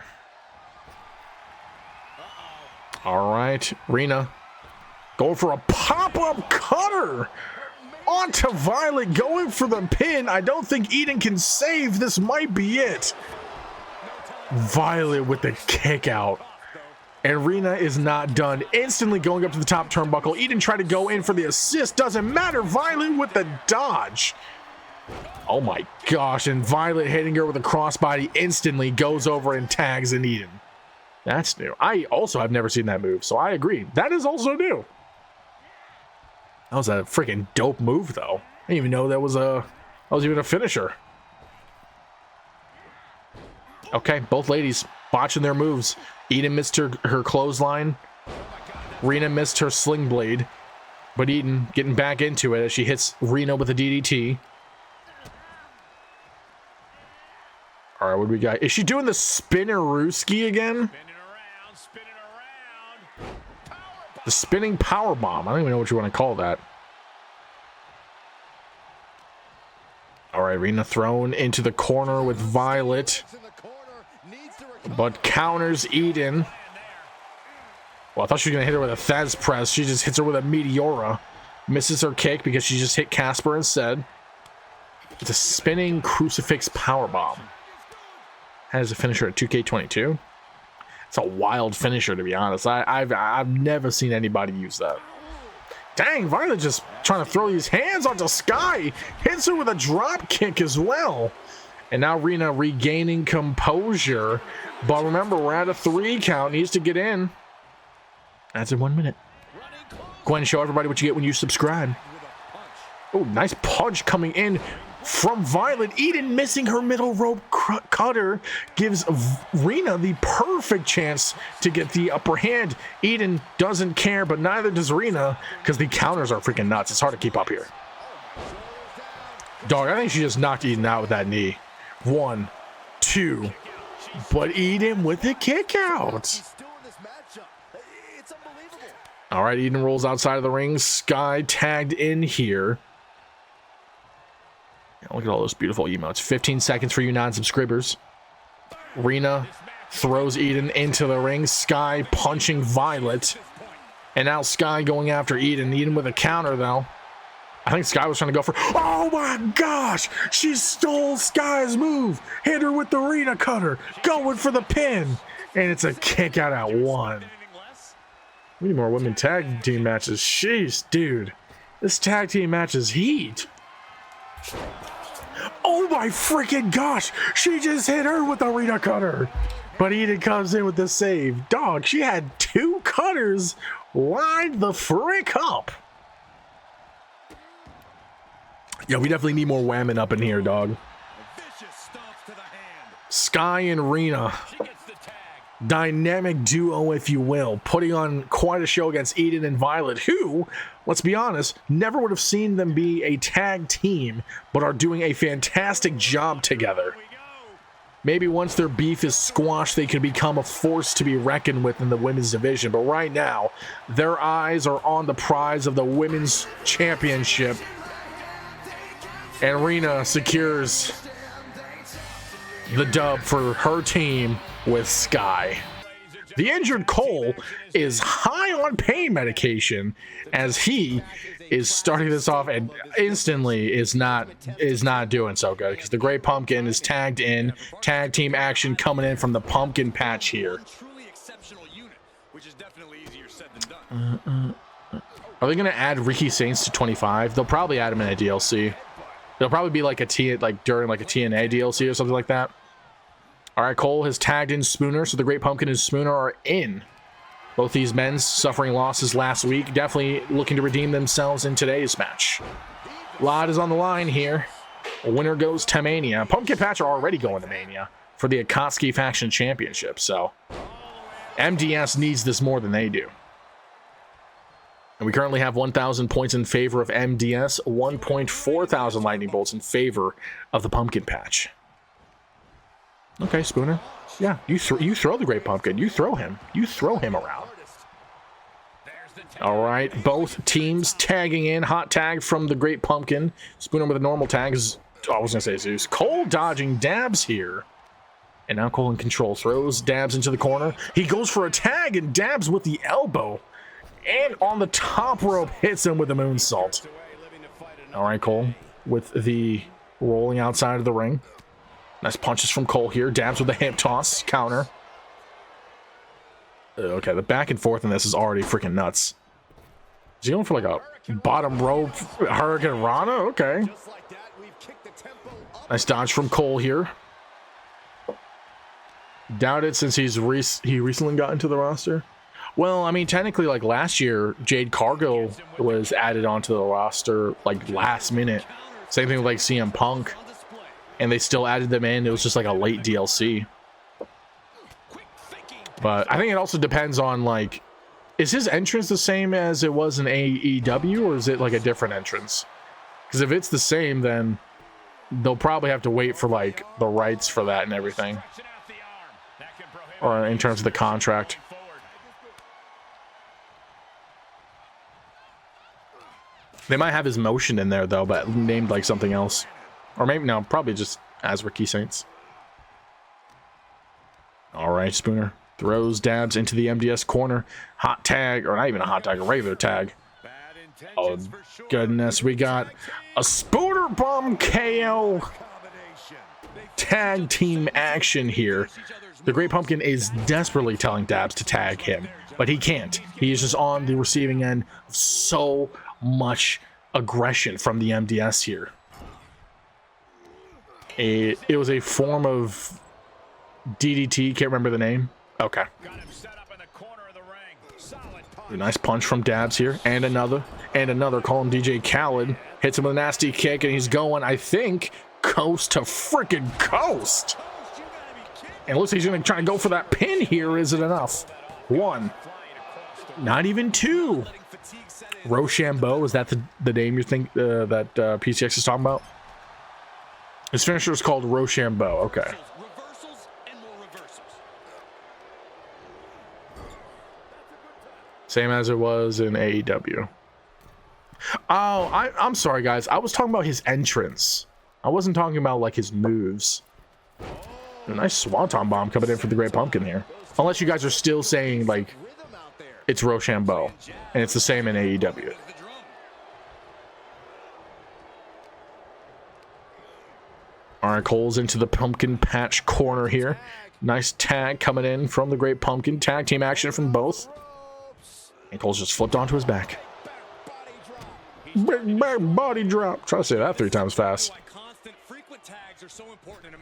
All right, Rina going for a pop-up cutter onto Violet, going for the pin. I don't think Eden can save. This might be it. Violet with the kick out. And Rina is not done. Instantly going up to the top turnbuckle. Eden tried to go in for the assist. Doesn't matter. Violet with the dodge. Oh my gosh. And Violet hitting her with a crossbody instantly goes over and tags in Eden. That's new. I also have never seen that move, so I agree. That is also new. That was a freaking dope move, though. I didn't even know that was even a finisher. Okay, both ladies botching their moves. Eden missed her clothesline. Rina missed her sling blade. But Eden getting back into it as she hits Rina with a DDT. All right, what do we got? Is she doing the spinnerooski again? Spinning around. The spinning power bomb. I don't even know what you want to call that. All right, Rina thrown into the corner with Violet. But counters Eden. Well, I thought she was going to hit her with a Thesz press. She just hits her with a Meteora. Misses her kick because she just hit Casper instead. It's a spinning crucifix powerbomb. Has a finisher at 2K22. It's a wild finisher, to be honest. I've never seen anybody use that. Dang, Violet just trying to throw these hands onto Skye. Hits her with a drop kick as well. And now Rina regaining composure. But remember, we're at a 3 count. Needs to get in. That's in 1 minute. Go ahead and show everybody what you get when you subscribe. Oh, nice punch coming in from Violet. Eden missing her middle rope cutter gives Rina the perfect chance to get the upper hand. Eden doesn't care, but neither does Rina because the counters are freaking nuts. It's hard to keep up here. Dog, I think she just knocked Eden out with that knee. 1, 2, but Eden with the kick out. All right, Eden rolls outside of the ring. Skye tagged in here. Look at all those beautiful emotes. 15 seconds for you non-subscribers. Rina throws Eden into the ring. Skye punching Violet. And now Skye going after Eden. Eden with a counter, though. I think Skye was trying to go for... Oh, my gosh! She stole Skye's move. Hit her with the Rina cutter. Going for the pin. And it's a kick out at 1. We need more women tag team matches. Jeez, dude. This tag team match is heat. Oh my freaking gosh! She just hit her with the Rina cutter. But Eden comes in with the save. Dog, she had 2 cutters lined the frick up. Yeah, we definitely need more whamming up in here, dog. Skye and Rina. Dynamic duo, if you will, putting on quite a show against Eden and Violet, who, let's be honest, never would have seen them be a tag team, but are doing a fantastic job together. Maybe once their beef is squashed, they can become a force to be reckoned with in the women's division, but right now, their eyes are on the prize of the women's championship, and Rina secures the dub for her team with Skye. The injured Cole is high on pain medication as he is starting this off and instantly is not doing so good because the Great Pumpkin is tagged in. Tag team action coming in from the pumpkin patch here. Are they going to add Ricky Saints to 25? They'll probably add him in a DLC. It'll probably be like during like a TNA DLC or something like that. All right, Cole has tagged in Spooner, so the Great Pumpkin and Spooner are in. Both these men suffering losses last week, definitely looking to redeem themselves in today's match. A lot is on the line here. A winner goes to Mania. Pumpkin Patch are already going to Mania for the Akatsuki Faction Championship, so MDS needs this more than they do. And we currently have 1,000 points in favor of MDS, 1.4 thousand lightning bolts in favor of the Pumpkin Patch. Okay, Spooner. Yeah, you throw the Great Pumpkin. You throw him. You throw him around. All right, both teams tagging in. Hot tag from the Great Pumpkin. Spooner with a normal tag. I was going to say Zeus. Cole dodging dabs here. And now Cole in control. Throws dabs into the corner. He goes for a tag and dabs with the elbow. And on the top rope, hits him with a moonsault. All right, Cole with the rolling outside of the ring. Nice punches from Cole here. Dabs with a hip toss. Counter. Okay, the back and forth in this is already freaking nuts. Is he going for like a bottom rope Hurricane Rana? Okay. Nice dodge from Cole here. Doubt it since he recently got into the roster. Well, I mean, technically, like last year, Jade Cargill was added onto the roster like last minute. Same thing with like CM Punk, and they still added them in. It was just like a late DLC. But I think it also depends on like, is his entrance the same as it was in AEW, or is it like a different entrance? Because if it's the same, then they'll probably have to wait for like the rights for that and everything, or in terms of the contract. They might have his motion in there though, but named like something else, or maybe no, probably just as Ricky Saints. All right, Spooner throws dabs into the MDS corner. Hot tag, or not even a hot tag, a regular tag. Oh goodness, we got a Spooner Bomb KO tag team action here. The Great Pumpkin is desperately telling Dabs to tag him, but he can't. He is just on the receiving end of so much aggression from the MDS here. It was a form of DDT, can't remember the name. Okay. A nice punch from Dabs here, and another, call him DJ Khaled. Hits him with a nasty kick, and he's going, I think, coast to freaking coast. And looks like he's going to try and go for that pin here. Is it enough? One. Not even two. Rochambeau, is that the name you think that PCX is talking about? His finisher is called Rochambeau. Okay. Same as it was in AEW. Oh, I'm sorry, guys. I was talking about his entrance. I wasn't talking about like his moves. A nice Swanton Bomb coming in for the Great Pumpkin here. Unless you guys are still saying like it's Rochambeau and it's the same in AEW. All right, Cole's into the pumpkin patch corner here. Nice tag coming in from the Great Pumpkin. Tag team action from both. And Cole's just flipped onto his back. Big back body drop. Try to say that 3 times fast.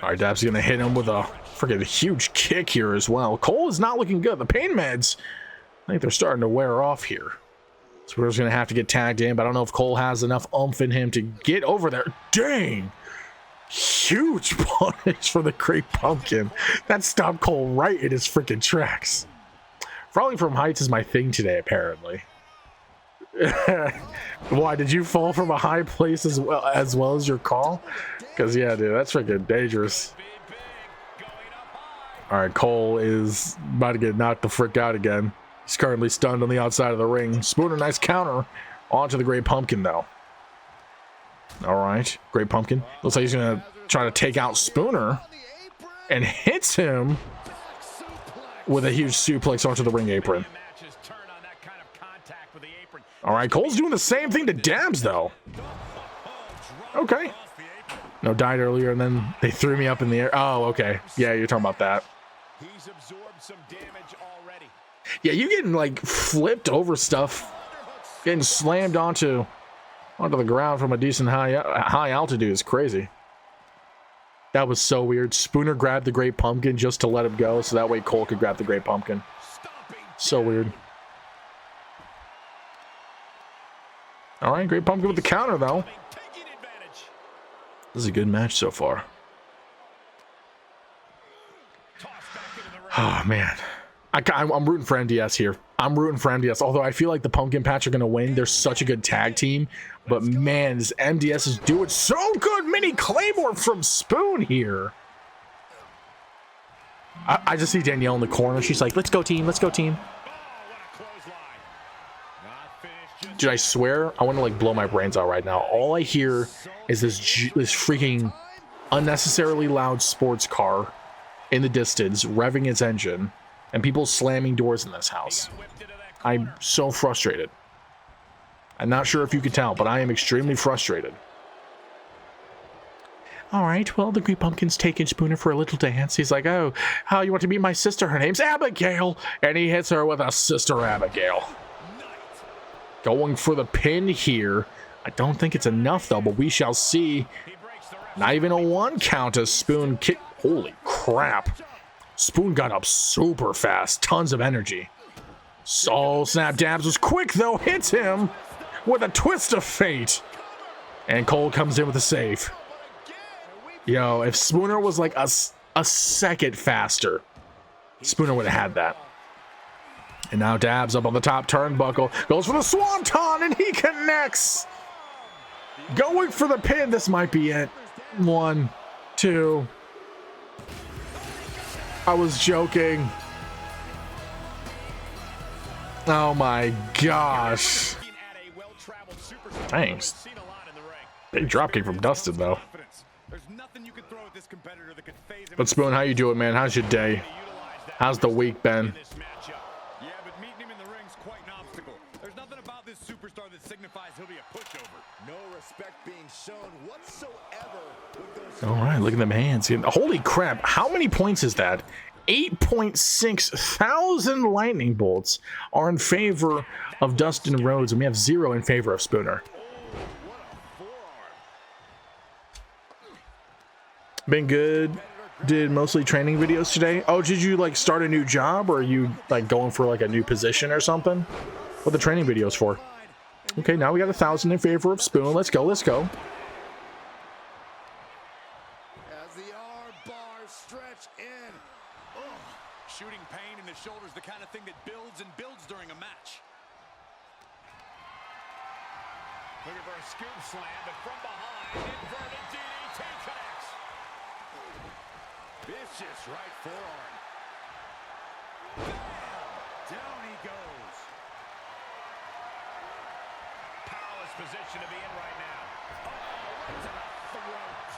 All right, Dabs gonna hit him with a freaking huge kick here as well. Cole is not looking good. The pain meds, I think they're starting to wear off here. So we're just gonna have to get tagged in, but I don't know if Cole has enough oomph in him to get over there. Dang! Huge punish for the Great Pumpkin. That stopped Cole right in his freaking tracks. Falling from heights is my thing today, apparently. Why, did you fall from a high place as well as your call? Because yeah, dude, that's freaking dangerous. All right, Cole is about to get knocked the frick out again. He's currently stunned on the outside of the ring. Spooner, nice counter onto the Great Pumpkin though. All right, Great Pumpkin looks like he's gonna try to take out Spooner and hits him with a huge suplex onto the ring apron. All right, Cole's doing the same thing to Dabs though. Okay. No, died earlier and then they threw me up in the air. Oh, okay. Yeah, you're talking about that. He's absorbed some damage already. Yeah, you getting like flipped over stuff, getting slammed onto the ground from a decent high altitude is crazy. That was so weird. Spooner grabbed the Great Pumpkin just to let him go, so that way Cole could grab the Great Pumpkin. So weird. All right, Great Pumpkin with the counter though. This is a good match so far. Oh man, I'm rooting for MDS here. I'm rooting for MDS. Although I feel like the Pumpkin Patch are gonna win. They're such a good tag team. But man, this MDS is doing so good. Mini Claymore from Spoon here. I just see Danielle in the corner. She's like, "Let's go team. Let's go team." Dude, I swear, I want to like blow my brains out right now. All I hear is this freaking unnecessarily loud sports car in the distance, revving its engine, and people slamming doors in this house. I'm so frustrated. I'm not sure if you can tell, but I am extremely frustrated. All right, well, the Great Pumpkin's taking Spooner for a little dance. He's like, oh, how you want to meet my sister? Her name's Abigail. And he hits her with a Sister Abigail. Going for the pin here. I don't think it's enough, though, but we shall see. Not even a 1 count as Spoon kick. Holy crap. Spoon got up super fast. Tons of energy. So Snap Dabs was quick, though. Hits him with a twist of fate. And Cole comes in with a save. Yo, if Spooner was like a second faster, Spooner would have had that. And now Dabs up on the top turnbuckle. Goes for the Swanton, and he connects. Going for the pin. This might be it. 1, 2. I was joking. Oh my gosh. Thanks. Big dropkick from Dustin, though. But Spoon, how you doing, man? How's your day? How's the week been? Yeah, but meeting him in the ring's quite an obstacle. There's nothing about this superstar that signifies he'll be a pushover. No respect being shown whatsoever with those. All right, look at them hands. Holy crap. How many points is that? 8.6 thousand lightning bolts are in favor of Dustin Rhodes, and we have 0 in favor of Spooner. Been good. Did mostly training videos today. Oh, did you like start a new job, or are you like going for like a new position or something? What the training videos for? Okay, now we got 1,000 in favor of Spoon. Let's go, let's go. As the arm bars stretch in. Shooting pain in the shoulder is the kind of thing that builds and builds during a match. Looking for a scoop slam, but from behind, inverted DDT connects. Vicious right forearm. Down he goes. Powerless position to be in right now. Oh, to the throat.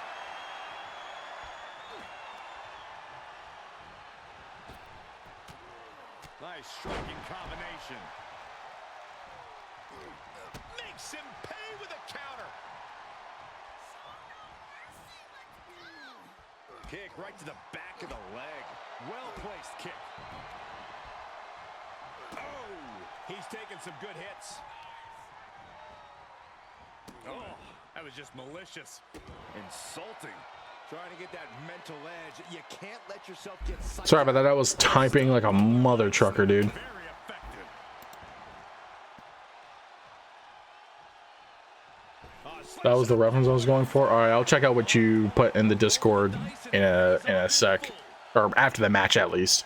Nice striking combination. Makes him pay with a counter. Kick right to the back of the leg. Well-placed kick. Oh, he's taking some good hits. Oh, that was just malicious. Insulting. Trying to get that mental edge. You can't let yourself get psyched. Sorry about that. I was typing like a mother trucker, dude. Very effective. That was the reference I was going for. All right, I'll check out what you put in the Discord in a sec, or after the match at least.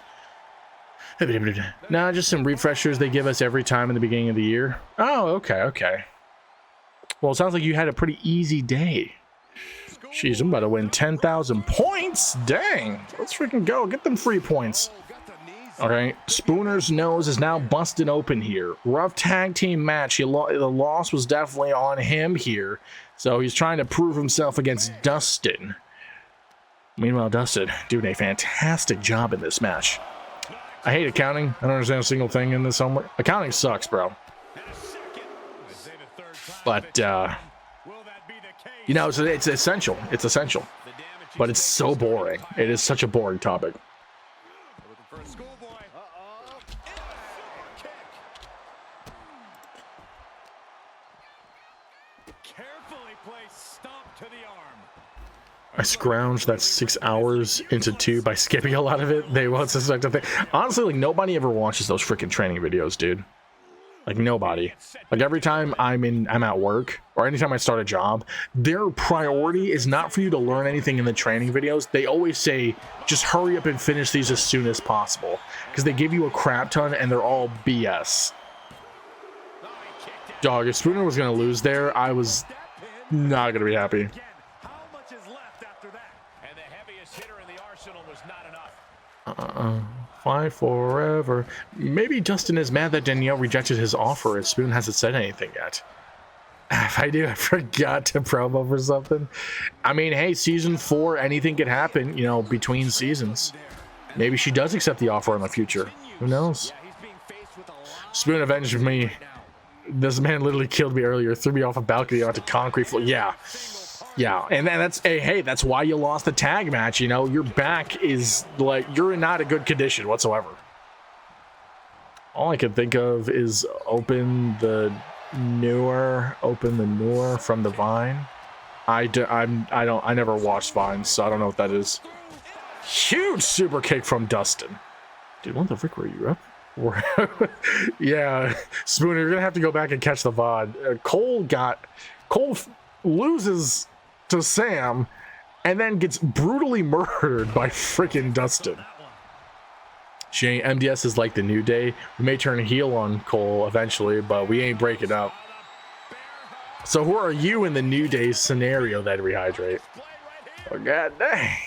Nah, just some refreshers they give us every time in the beginning of the year. Oh, okay, okay. Well, it sounds like you had a pretty easy day. Jeez, I'm about to win 10,000 points. Dang, let's freaking go. Get them free points. Okay, Spooner's nose is now busted open here. Rough tag team match. The loss was definitely on him here. So he's trying to prove himself against Dustin. Meanwhile, Dustin doing a fantastic job in this match. I hate accounting. I don't understand a single thing in this homework. Accounting sucks, bro. But, you know, it's essential. It's essential. But it's so boring. It is such a boring topic. I scrounged that 6 hours into 2 by skipping a lot of it. They won't suspect a thing. Honestly, like, nobody ever watches those freaking training videos, dude. Like, nobody. Like, every time I'm at work, or anytime I start a job, their priority is not for you to learn anything in the training videos. They always say, just hurry up and finish these as soon as possible. Because they give you a crap ton, and they're all BS. Dog, if Spooner was going to lose there, I was not going to be happy. Fight forever. Maybe Dustin is mad that Danielle rejected his offer and Spoon hasn't said anything yet. If I do, I forgot to promo for something. I mean, hey, season 4, anything could happen, you know, between seasons. Maybe she does accept the offer in the future. Who knows? Spoon avenged me. This man literally killed me earlier, threw me off a balcony onto concrete floor. Yeah. Yeah, and that's hey, that's why you lost the tag match. You know, your back is like you're in not a good condition whatsoever. All I can think of is open the newer from the Vine. I never watched Vine, so I don't know what that is. Huge super kick from Dustin. Dude, what the frick were you up? Yeah, Spooner, you're gonna have to go back and catch the VOD. Cole loses to Sam and then gets brutally murdered by freaking Dustin. Shane, MDS is like the New Day. We may turn heel on Cole eventually, but we ain't breaking up. So who are you in the New Day scenario that Rehydrate? Oh, god dang.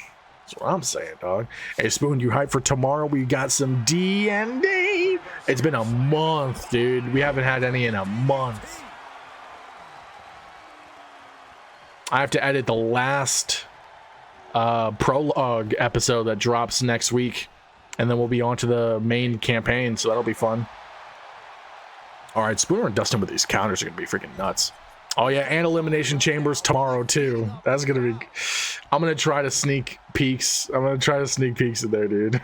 That's what I'm saying, dog. Hey, Spoon, you hyped for tomorrow? We got some D&D. It's been a month, dude. We haven't had any in a month. I have to edit the last prologue episode that drops next week, and then we'll be on to the main campaign, so that'll be fun. All right, Spooner and Dustin with these counters are going to be freaking nuts. Oh, yeah, and Elimination Chambers tomorrow, too. That's going to be... I'm going to try to sneak peeks. I'm going to try to sneak peeks in there, dude.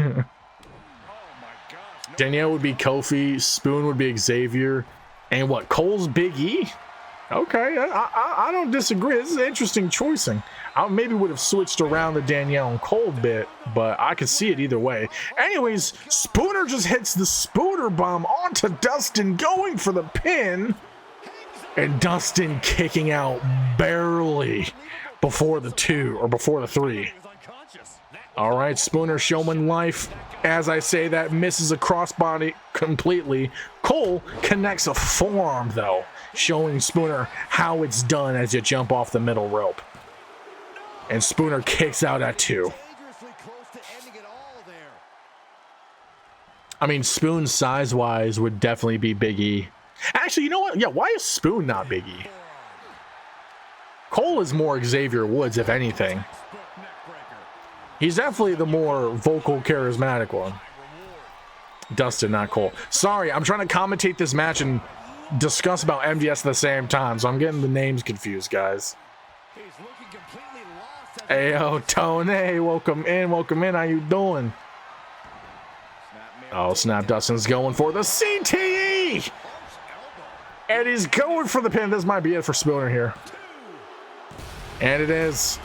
Danielle would be Kofi. Spoon would be Xavier. And what, Cole's Big E? Okay, I don't disagree. This is an interesting choicing. I maybe would have switched around the Danielle and Cole bit, but I could see it either way. Anyways, Spooner just hits the Spooner bomb onto Dustin, going for the pin. And Dustin kicking out barely before the 2 or before the 3. All right, Spooner showman life. As I say that, misses a crossbody completely. Cole connects a forearm, though, showing Spooner how it's done as you jump off the middle rope. And Spooner kicks out at 2. I mean, Spoon size-wise would definitely be Big E. Actually, you know what? Yeah, why is Spoon not Big E? Cole is more Xavier Woods, if anything. He's definitely the more vocal, charismatic one. Dustin, not Cole. Sorry, I'm trying to commentate this match and discuss about MDS at the same time, so I'm getting the names confused, guys. Hey, yo, Tony, welcome in, how you doing? Oh, snap, Dustin's going for the CTE! And he's going for the pin. This might be it for Spooner here. And it is.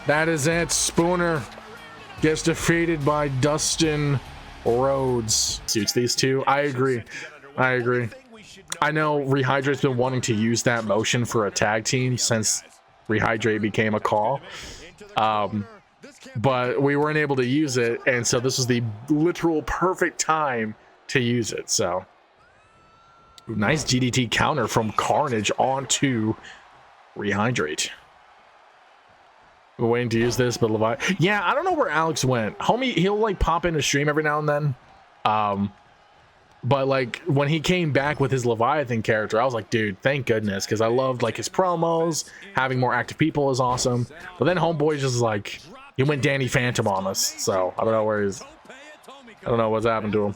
That is it. Spooner gets defeated by Dustin Rhodes. Suits these two. I agree. I know Rehydrate's been wanting to use that motion for a tag team since Rehydrate became a call. But we weren't able to use it, and so this was the literal perfect time to use it. So nice GDT counter from Carnage onto Rehydrate. We're waiting to use this, but Levi... Yeah, I don't know where Alex went. Homie, he'll like pop in a stream every now and then. But like when he came back with his Leviathan character, I was like, dude, thank goodness, because I loved like his promos. Having more active people is awesome. But then Homeboy just like... He went Danny Phantom on us, so I don't know where he's... I don't know what's happened to him.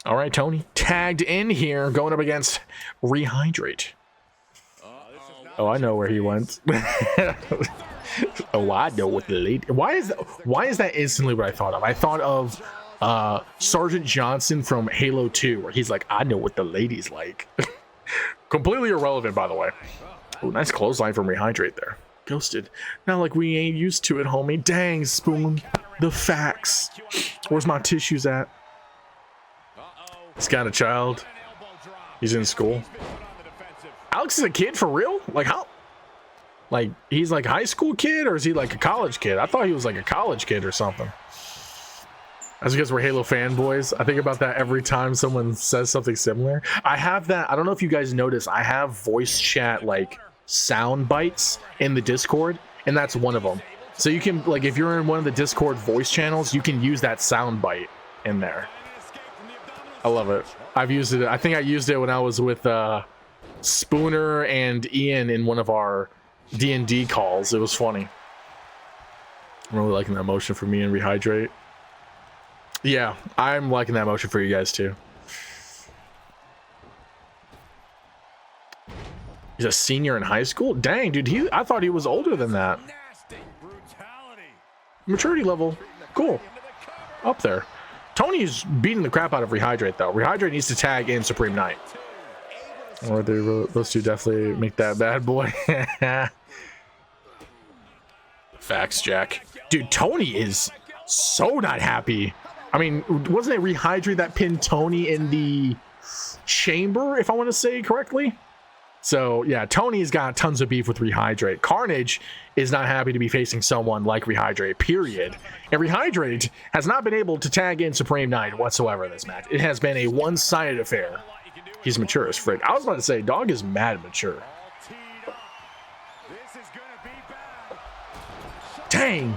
All right, Tony tagged in here, going up against Rehydrate. Oh, I know where he went. Oh, I know what the lady... Why is that instantly what I thought of? I thought of Sergeant Johnson from Halo 2, where he's like, I know what the ladies like. Completely irrelevant, by the way. Oh, nice clothesline from Rehydrate there. Ghosted. Not like we ain't used to it, homie. Dang, Spoon. The facts. Where's my tissues at? He's got a child. He's in school. Alex is a kid for real? Like how? Like he's like a high school kid, or is he like a college kid? I thought he was like a college kid or something. That's because we're Halo fanboys. I think about that every time someone says something similar. I have that. I don't know if you guys notice. I have voice chat like sound bites in the Discord, and that's one of them. So you can like if you're in one of the Discord voice channels, you can use that sound bite in there. I love it. I've used it. I think I used it when I was with Spooner and Ian in one of our D&D calls. It was funny. I'm really liking that motion for me and Rehydrate. Yeah, I'm liking that motion for you guys too. He's a senior in high school? Dang, dude, I thought he was older than that. Maturity level, cool. Up there. Tony's beating the crap out of Rehydrate, though. Rehydrate needs to tag in Supreme Knight. Or those two definitely make that bad boy. Facts, Jack. Dude, Tony is so not happy. I mean, wasn't it Rehydrate that pinned Tony in the chamber, if I want to say correctly? So, yeah, Tony's got tons of beef with Rehydrate. Carnage is not happy to be facing someone like Rehydrate, period. And Rehydrate has not been able to tag in Supreme Knight whatsoever in this match. It has been a one-sided affair. He's mature as frick. I was about to say, dog is mad mature. Dang.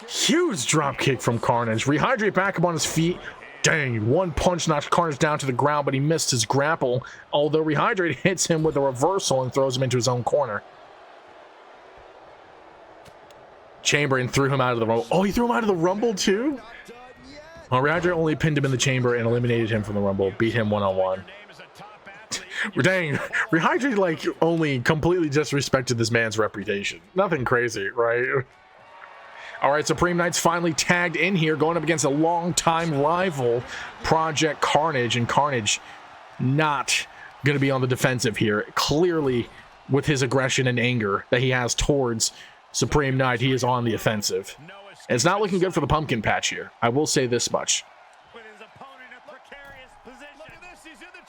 Huge drop kick from Carnage. Rehydrate back up on his feet. Dang, one punch knocks Carnage down to the ground, but he missed his grapple. Although Rehydrate hits him with a reversal and throws him into his own corner. Chamber threw him out of the Rumble. Oh, he threw him out of the Rumble too? Well, Rehydrate only pinned him in the Chamber and eliminated him from the Rumble. Beat him one-on-one. Dang, Rehydrate like only completely disrespected this man's reputation. Nothing crazy, right? All right, Supreme Knight's finally tagged in here, going up against a longtime rival, Project Carnage, and Carnage not going to be on the defensive here. Clearly, with his aggression and anger that he has towards Supreme Knight, he is on the offensive. And it's not looking good for the pumpkin patch here. I will say this much.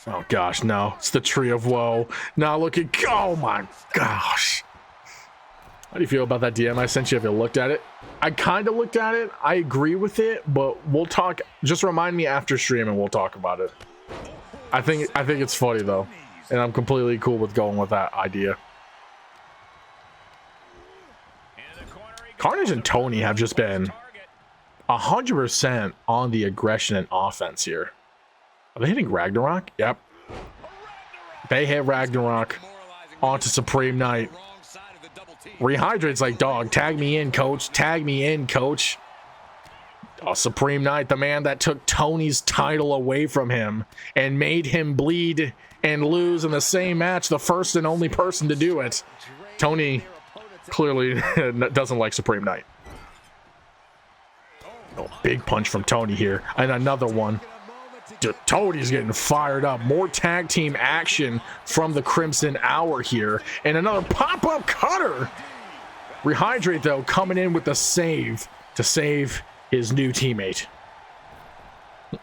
Oh gosh, no. It's the Tree of Woe. Now look at... Oh my gosh. How do you feel about that DM I sent you? Have you looked at it? I kind of looked at it. I agree with it, but we'll talk. Just remind me after stream and we'll talk about it. I think it's funny though, and I'm completely cool with going with that idea. Carnage and Tony have just been 100% on the aggression and offense here. Are they hitting Ragnarok? Yep. They hit Ragnarok onto Supreme Knight. Rehydrate's like, dog, tag me in, coach. Tag me in, coach. Oh, Supreme Knight, the man that took Tony's title away from him and made him bleed and lose in the same match, the first and only person to do it. Tony clearly doesn't like Supreme Knight. Oh, big punch from Tony here. And another one. Dude, Tony's getting fired up. More tag team action from the Crimson Hour here. And another pop-up cutter. Rehydrate, though, coming in with the save to save his new teammate.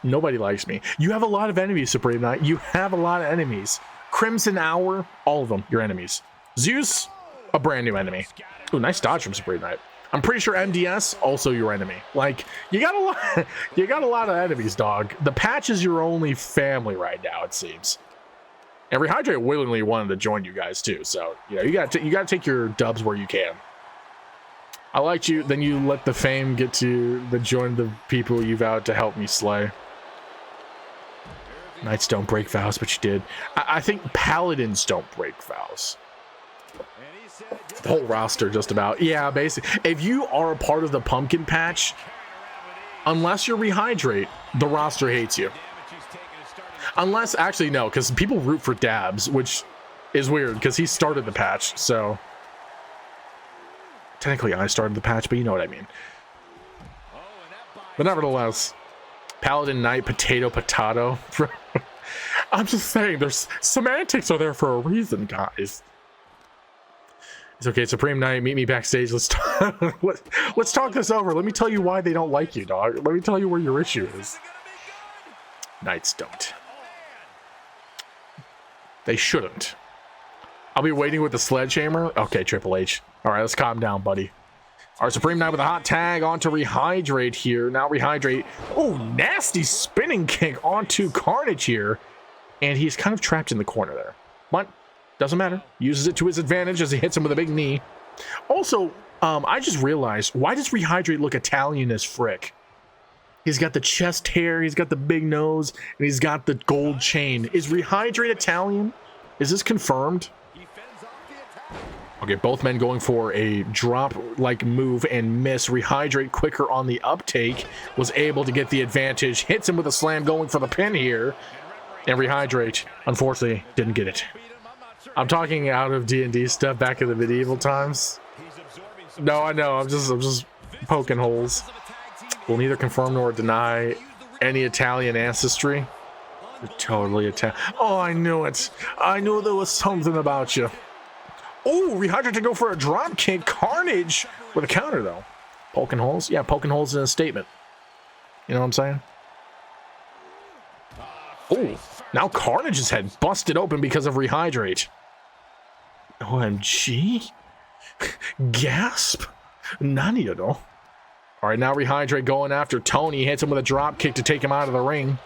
Nobody likes me. You have a lot of enemies, Supreme Knight. You have a lot of enemies. Crimson Hour, all of them, your enemies. Zeus, a brand new enemy. Ooh, nice dodge from Supreme Knight. I'm pretty sure MDS, also your enemy. Like, you got a lot of enemies, dog. The patch is your only family right now, it seems. And Rehydrate willingly wanted to join you guys too, so you know you gotta take your dubs where you can. I liked you, then you let the fame get to join the people you vowed to help me slay. Knights don't break vows, but you did. I think paladins don't break vows. The whole roster just about. Yeah, basically. If you are a part of the pumpkin patch, unless you're Rehydrate, the roster hates you. Unless, actually, no, because people root for Dabs, which is weird, because he started the patch, so... Technically, I started the patch, but you know what I mean. But nevertheless, Paladin, Knight, Potato. I'm just saying, there's semantics are there for a reason, guys. It's okay, Supreme Knight, meet me backstage. Let's talk this over. Let me tell you why they don't like you, dog. Let me tell you where your issue is. Knights don't. They shouldn't. I'll be waiting with the sledgehammer. Okay, Triple H. All right, let's calm down, buddy. Our Supreme Knight with a hot tag onto Rehydrate here. Now Rehydrate. Oh, nasty spinning kick onto Carnage here. And he's kind of trapped in the corner there. But doesn't matter. Uses it to his advantage as he hits him with a big knee. Also, I just realized, why does Rehydrate look Italian as frick? He's got the chest hair, he's got the big nose, and he's got the gold chain. Is Rehydrate Italian? Is this confirmed? Okay, both men going for a drop-like move and miss. Rehydrate quicker on the uptake, was able to get the advantage. Hits him with a slam going for the pin here. And Rehydrate, unfortunately, didn't get it. I'm talking out of D&D stuff back in the medieval times. No, I know. I'm just poking holes. Will neither confirm nor deny any Italian ancestry. You're totally Italian. Oh, I knew it. I knew there was something about you. Oh, Rehydrate to go for a drop kick. Carnage with a counter, though. Poking holes? Yeah, poking holes in a statement. You know what I'm saying? Oh, now Carnage's head busted open because of Rehydrate. OMG? Gasp? Nani, you know? All right, now Rehydrate going after Tony. Hits him with a drop kick to take him out of the ring.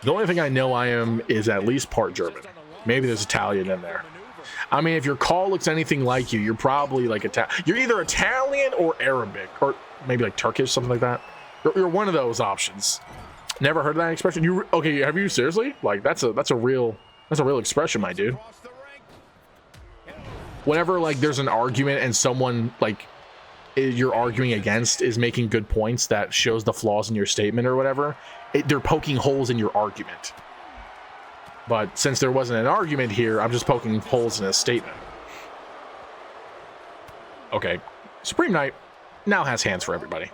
The only thing I know I am is at least part German. Maybe there's Italian in there. I mean, if your call looks anything like you, you're probably like you're either Italian or Arabic, or maybe like Turkish, something like that. You're one of those options. Never heard of that expression? Okay? Have you seriously? Like that's a real expression, my dude. Whenever like there's an argument and someone like you're arguing against is making good points that shows the flaws in your statement or whatever, they're poking holes in your argument. But since there wasn't an argument here, I'm just poking holes in a statement. Okay, Supreme Knight now has hands for everybody.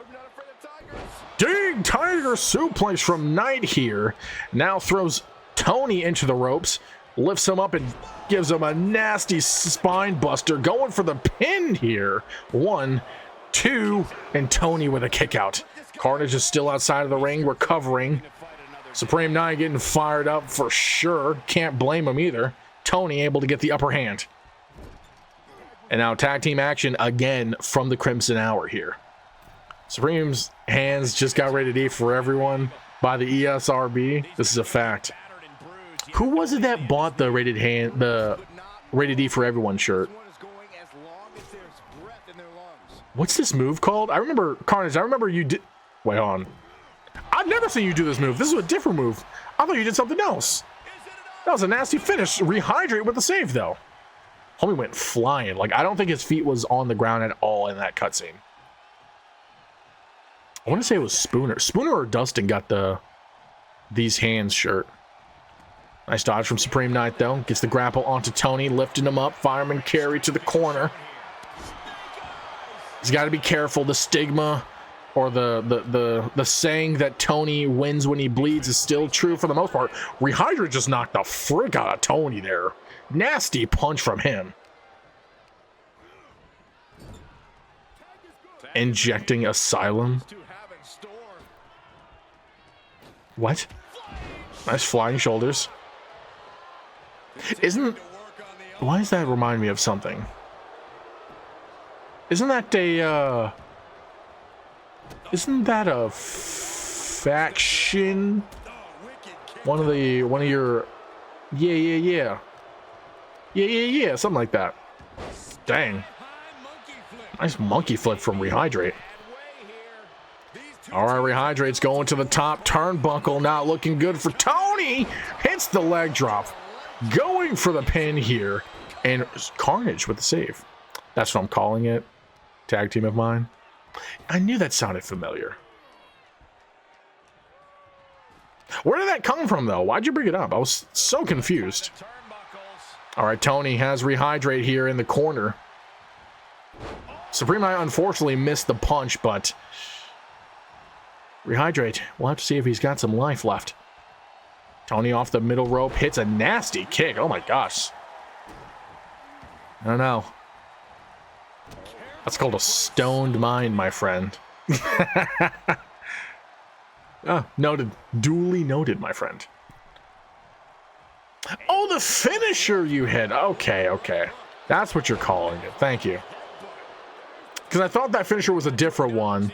Dang Tiger suplex from Knight here. Now throws Tony into the ropes, lifts him up and gives him a nasty spine buster. Going for the pin here. 1, 2, and Tony with a kick out. Carnage is still outside of the ring, recovering. Supreme Knight getting fired up for sure. Can't blame him either. Tony able to get the upper hand. And now tag team action again from the Crimson Hour here. Supreme's hands just got rated E for everyone by the ESRB. This is a fact. Who was it that bought the rated E for everyone shirt? What's this move called? I remember Carnage. I remember you did. Wait on. I've never seen you do this move. This is a different move. I thought you did something else. That was a nasty finish. Rehydrate with the save though. Homie went flying. Like I don't think his feet was on the ground at all in that cutscene. I want to say it was Spooner. Spooner or Dustin got these hands shirt. Nice dodge from Supreme Knight though. Gets the grapple onto Tony, lifting him up. Fireman carry to the corner. He's got to be careful. The stigma or the saying that Tony wins when he bleeds is still true for the most part. Rehydrate just knocked the frick out of Tony there. Nasty punch from him. Injecting Asylum. What? Nice flying shoulders. Why does that remind me of something? Isn't that a faction? One of your yeah, something like that. Dang. Nice monkey flip from Rehydrate. All right, Rehydrate's going to the top turnbuckle. Not looking good for Tony. Hits the leg drop. Going for the pin here. And Carnage with the save. That's what I'm calling it. Tag team of mine. I knew that sounded familiar. Where did that come from, though? Why'd you bring it up? I was so confused. All right, Tony has Rehydrate here in the corner. Supreme Knight unfortunately missed the punch, but Rehydrate, we'll have to see if he's got some life left. Tony off the middle rope, hits a nasty kick. Oh my gosh. I don't know. That's called a stoned mind, my friend. Oh, noted. Duly noted, my friend. Oh, the finisher you hit. Okay. That's what you're calling it. Thank you. Because I thought that finisher was a different one,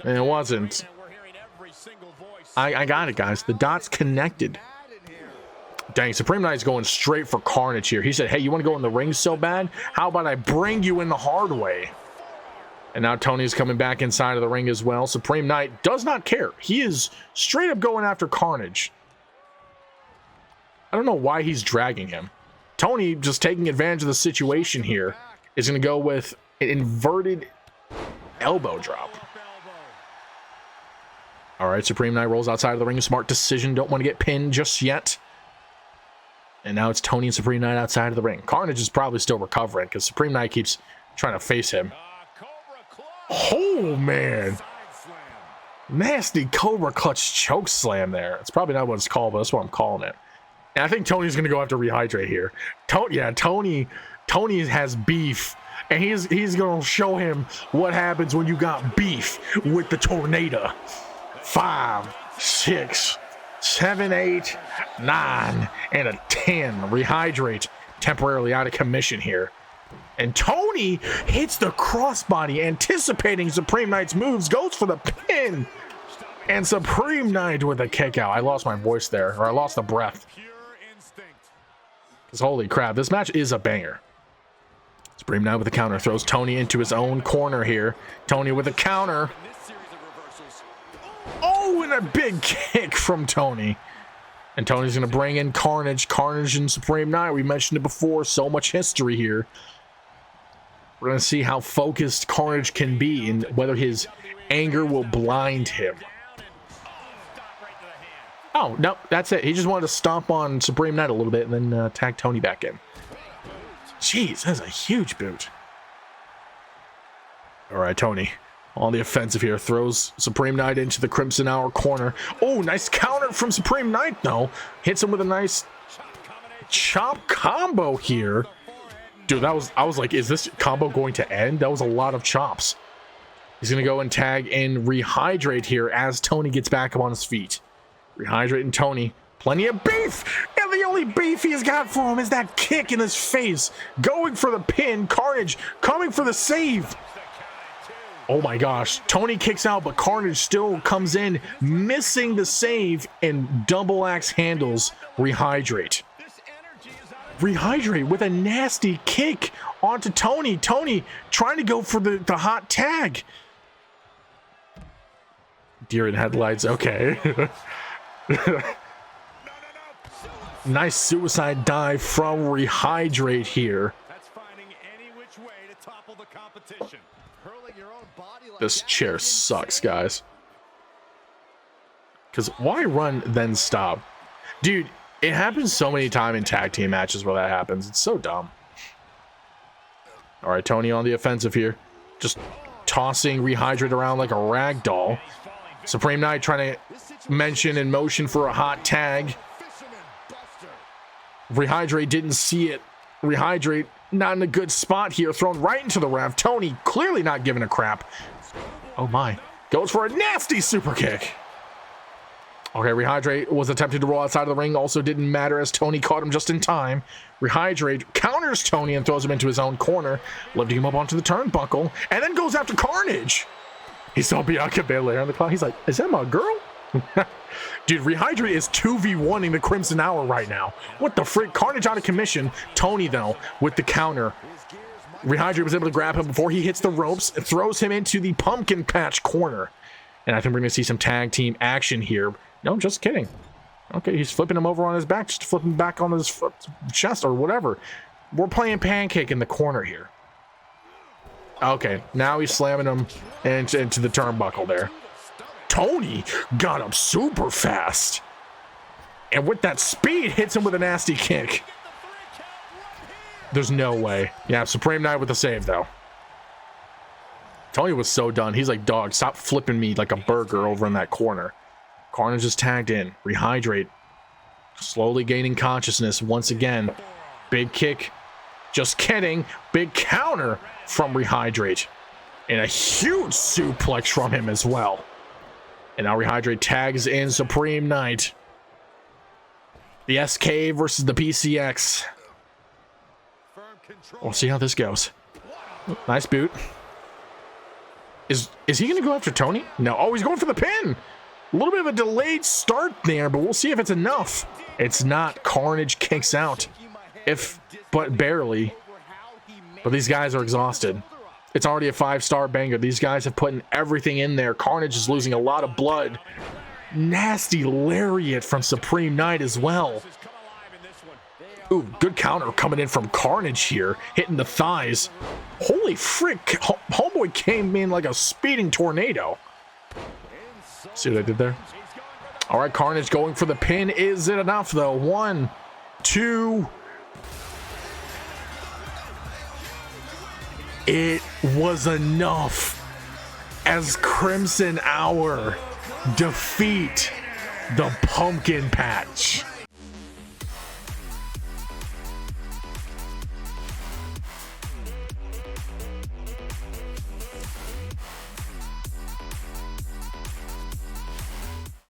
and it wasn't. I got it, guys. The dots connected. Dang, Supreme Knight's going straight for Carnage here. He said, hey, you want to go in the ring so bad? How about I bring you in the hard way? And now Tony's coming back inside of the ring as well. Supreme Knight does not care. He is straight up going after Carnage. I don't know why he's dragging him. Tony, just taking advantage of the situation here, is going to go with an inverted elbow drop. All right, Supreme Knight rolls outside of the ring. Smart decision. Don't want to get pinned just yet. And now it's Tony and Supreme Knight outside of the ring. Carnage is probably still recovering because Supreme Knight keeps trying to face him. Oh, man. Nasty Cobra Clutch choke slam there. It's probably not what it's called, but that's what I'm calling it. And I think Tony's going to go after Rehydrate here. Tony has beef. And he's going to show him what happens when you got beef with the Tornado. 5, 6, 7, 8, 9, and a 10. Rehydrate temporarily out of commission here. And Tony hits the crossbody, anticipating Supreme Knight's moves, goes for the pin. And Supreme Knight with a kick out. I lost my voice there, or I lost the breath. Because holy crap, this match is a banger. Supreme Knight with a counter, throws Tony into his own corner here. Tony with a counter. Oh, and a big kick from Tony. And Tony's going to bring in Carnage. Carnage and Supreme Knight, we mentioned it before, so much history here. We're going to see how focused Carnage can be and whether his anger will blind him. Oh, no, that's it. He just wanted to stomp on Supreme Knight a little bit and then tag Tony back in. Jeez, that's a huge boot. All right, Tony on the offensive here. Throws Supreme Knight into the Crimson Hour corner. Oh, nice counter from Supreme Knight, though. Hits him with a nice chop combo here. Dude, I was like, is this combo going to end? That was a lot of chops. He's going to go and tag in Rehydrate here as Tony gets back up on his feet. Rehydrate and Tony. Plenty of beef. And the only beef he's got for him is that kick in his face. Going for the pin. Carnage coming for the save. Oh my gosh. Tony kicks out, but Carnage still comes in, missing the save, and double axe handles Rehydrate. Rehydrate with a nasty kick onto Tony. Tony trying to go for the hot tag. Deer in headlights. Okay. Nice suicide dive from Rehydrate here. That's finding any which way to topple the competition. This chair sucks, guys. Because why run then stop? Dude, it happens so many times in tag team matches where that happens. It's so dumb. All right, Tony on the offensive here. Just tossing Rehydrate around like a rag doll. Supreme Knight trying to mention and motion for a hot tag. Rehydrate didn't see it. Rehydrate not in a good spot here. Thrown right into the ref. Tony clearly not giving a crap. Oh my. Goes for a nasty super kick. Okay, Rehydrate was attempting to roll outside of the ring. Also didn't matter as Tony caught him just in time. Rehydrate counters Tony and throws him into his own corner, lifting him up onto the turnbuckle, and then goes after Carnage. He saw Bianca Belair on the clock. He's like, is that my girl? Dude, Rehydrate is 2v1ing the Crimson Hour right now. What the frick? Carnage out of commission. Tony, though, with the counter. Rehydrate was able to grab him before he hits the ropes and throws him into the pumpkin patch corner. And I think we're going to see some tag team action here. No, just kidding. Okay, he's flipping him over on his back, just flipping back on his chest or whatever. We're playing pancake in the corner here. Okay, now he's slamming him into the turnbuckle there. Tony got up super fast. And with that speed, hits him with a nasty kick. There's no way. Yeah, Supreme Knight with the save, though. Tony was so done. He's like, dog, stop flipping me like a burger over in that corner. Carnage is tagged in. Rehydrate. Slowly gaining consciousness once again. Big kick. Just kidding. Big counter from Rehydrate. And a huge suplex from him as well. And now Rehydrate tags in Supreme Knight. The SK versus the PCX. We'll see how this goes. Nice boot. Is he going to go after Tony? No. Oh, he's going for the pin. A little bit of a delayed start there, but we'll see if it's enough. It's not. Carnage kicks out. But barely. But these guys are exhausted. It's already a 5-star banger. These guys have put in everything in there. Carnage is losing a lot of blood. Nasty lariat from Supreme Knight as well. Ooh, good counter coming in from Carnage here. Hitting the thighs. Holy frick. Homeboy came in like a speeding tornado. See what I did there? All right, Carnage going for the pin. Is it enough, though? 1, 2. It was enough as Crimson Hour defeat the Pumpkin Patch.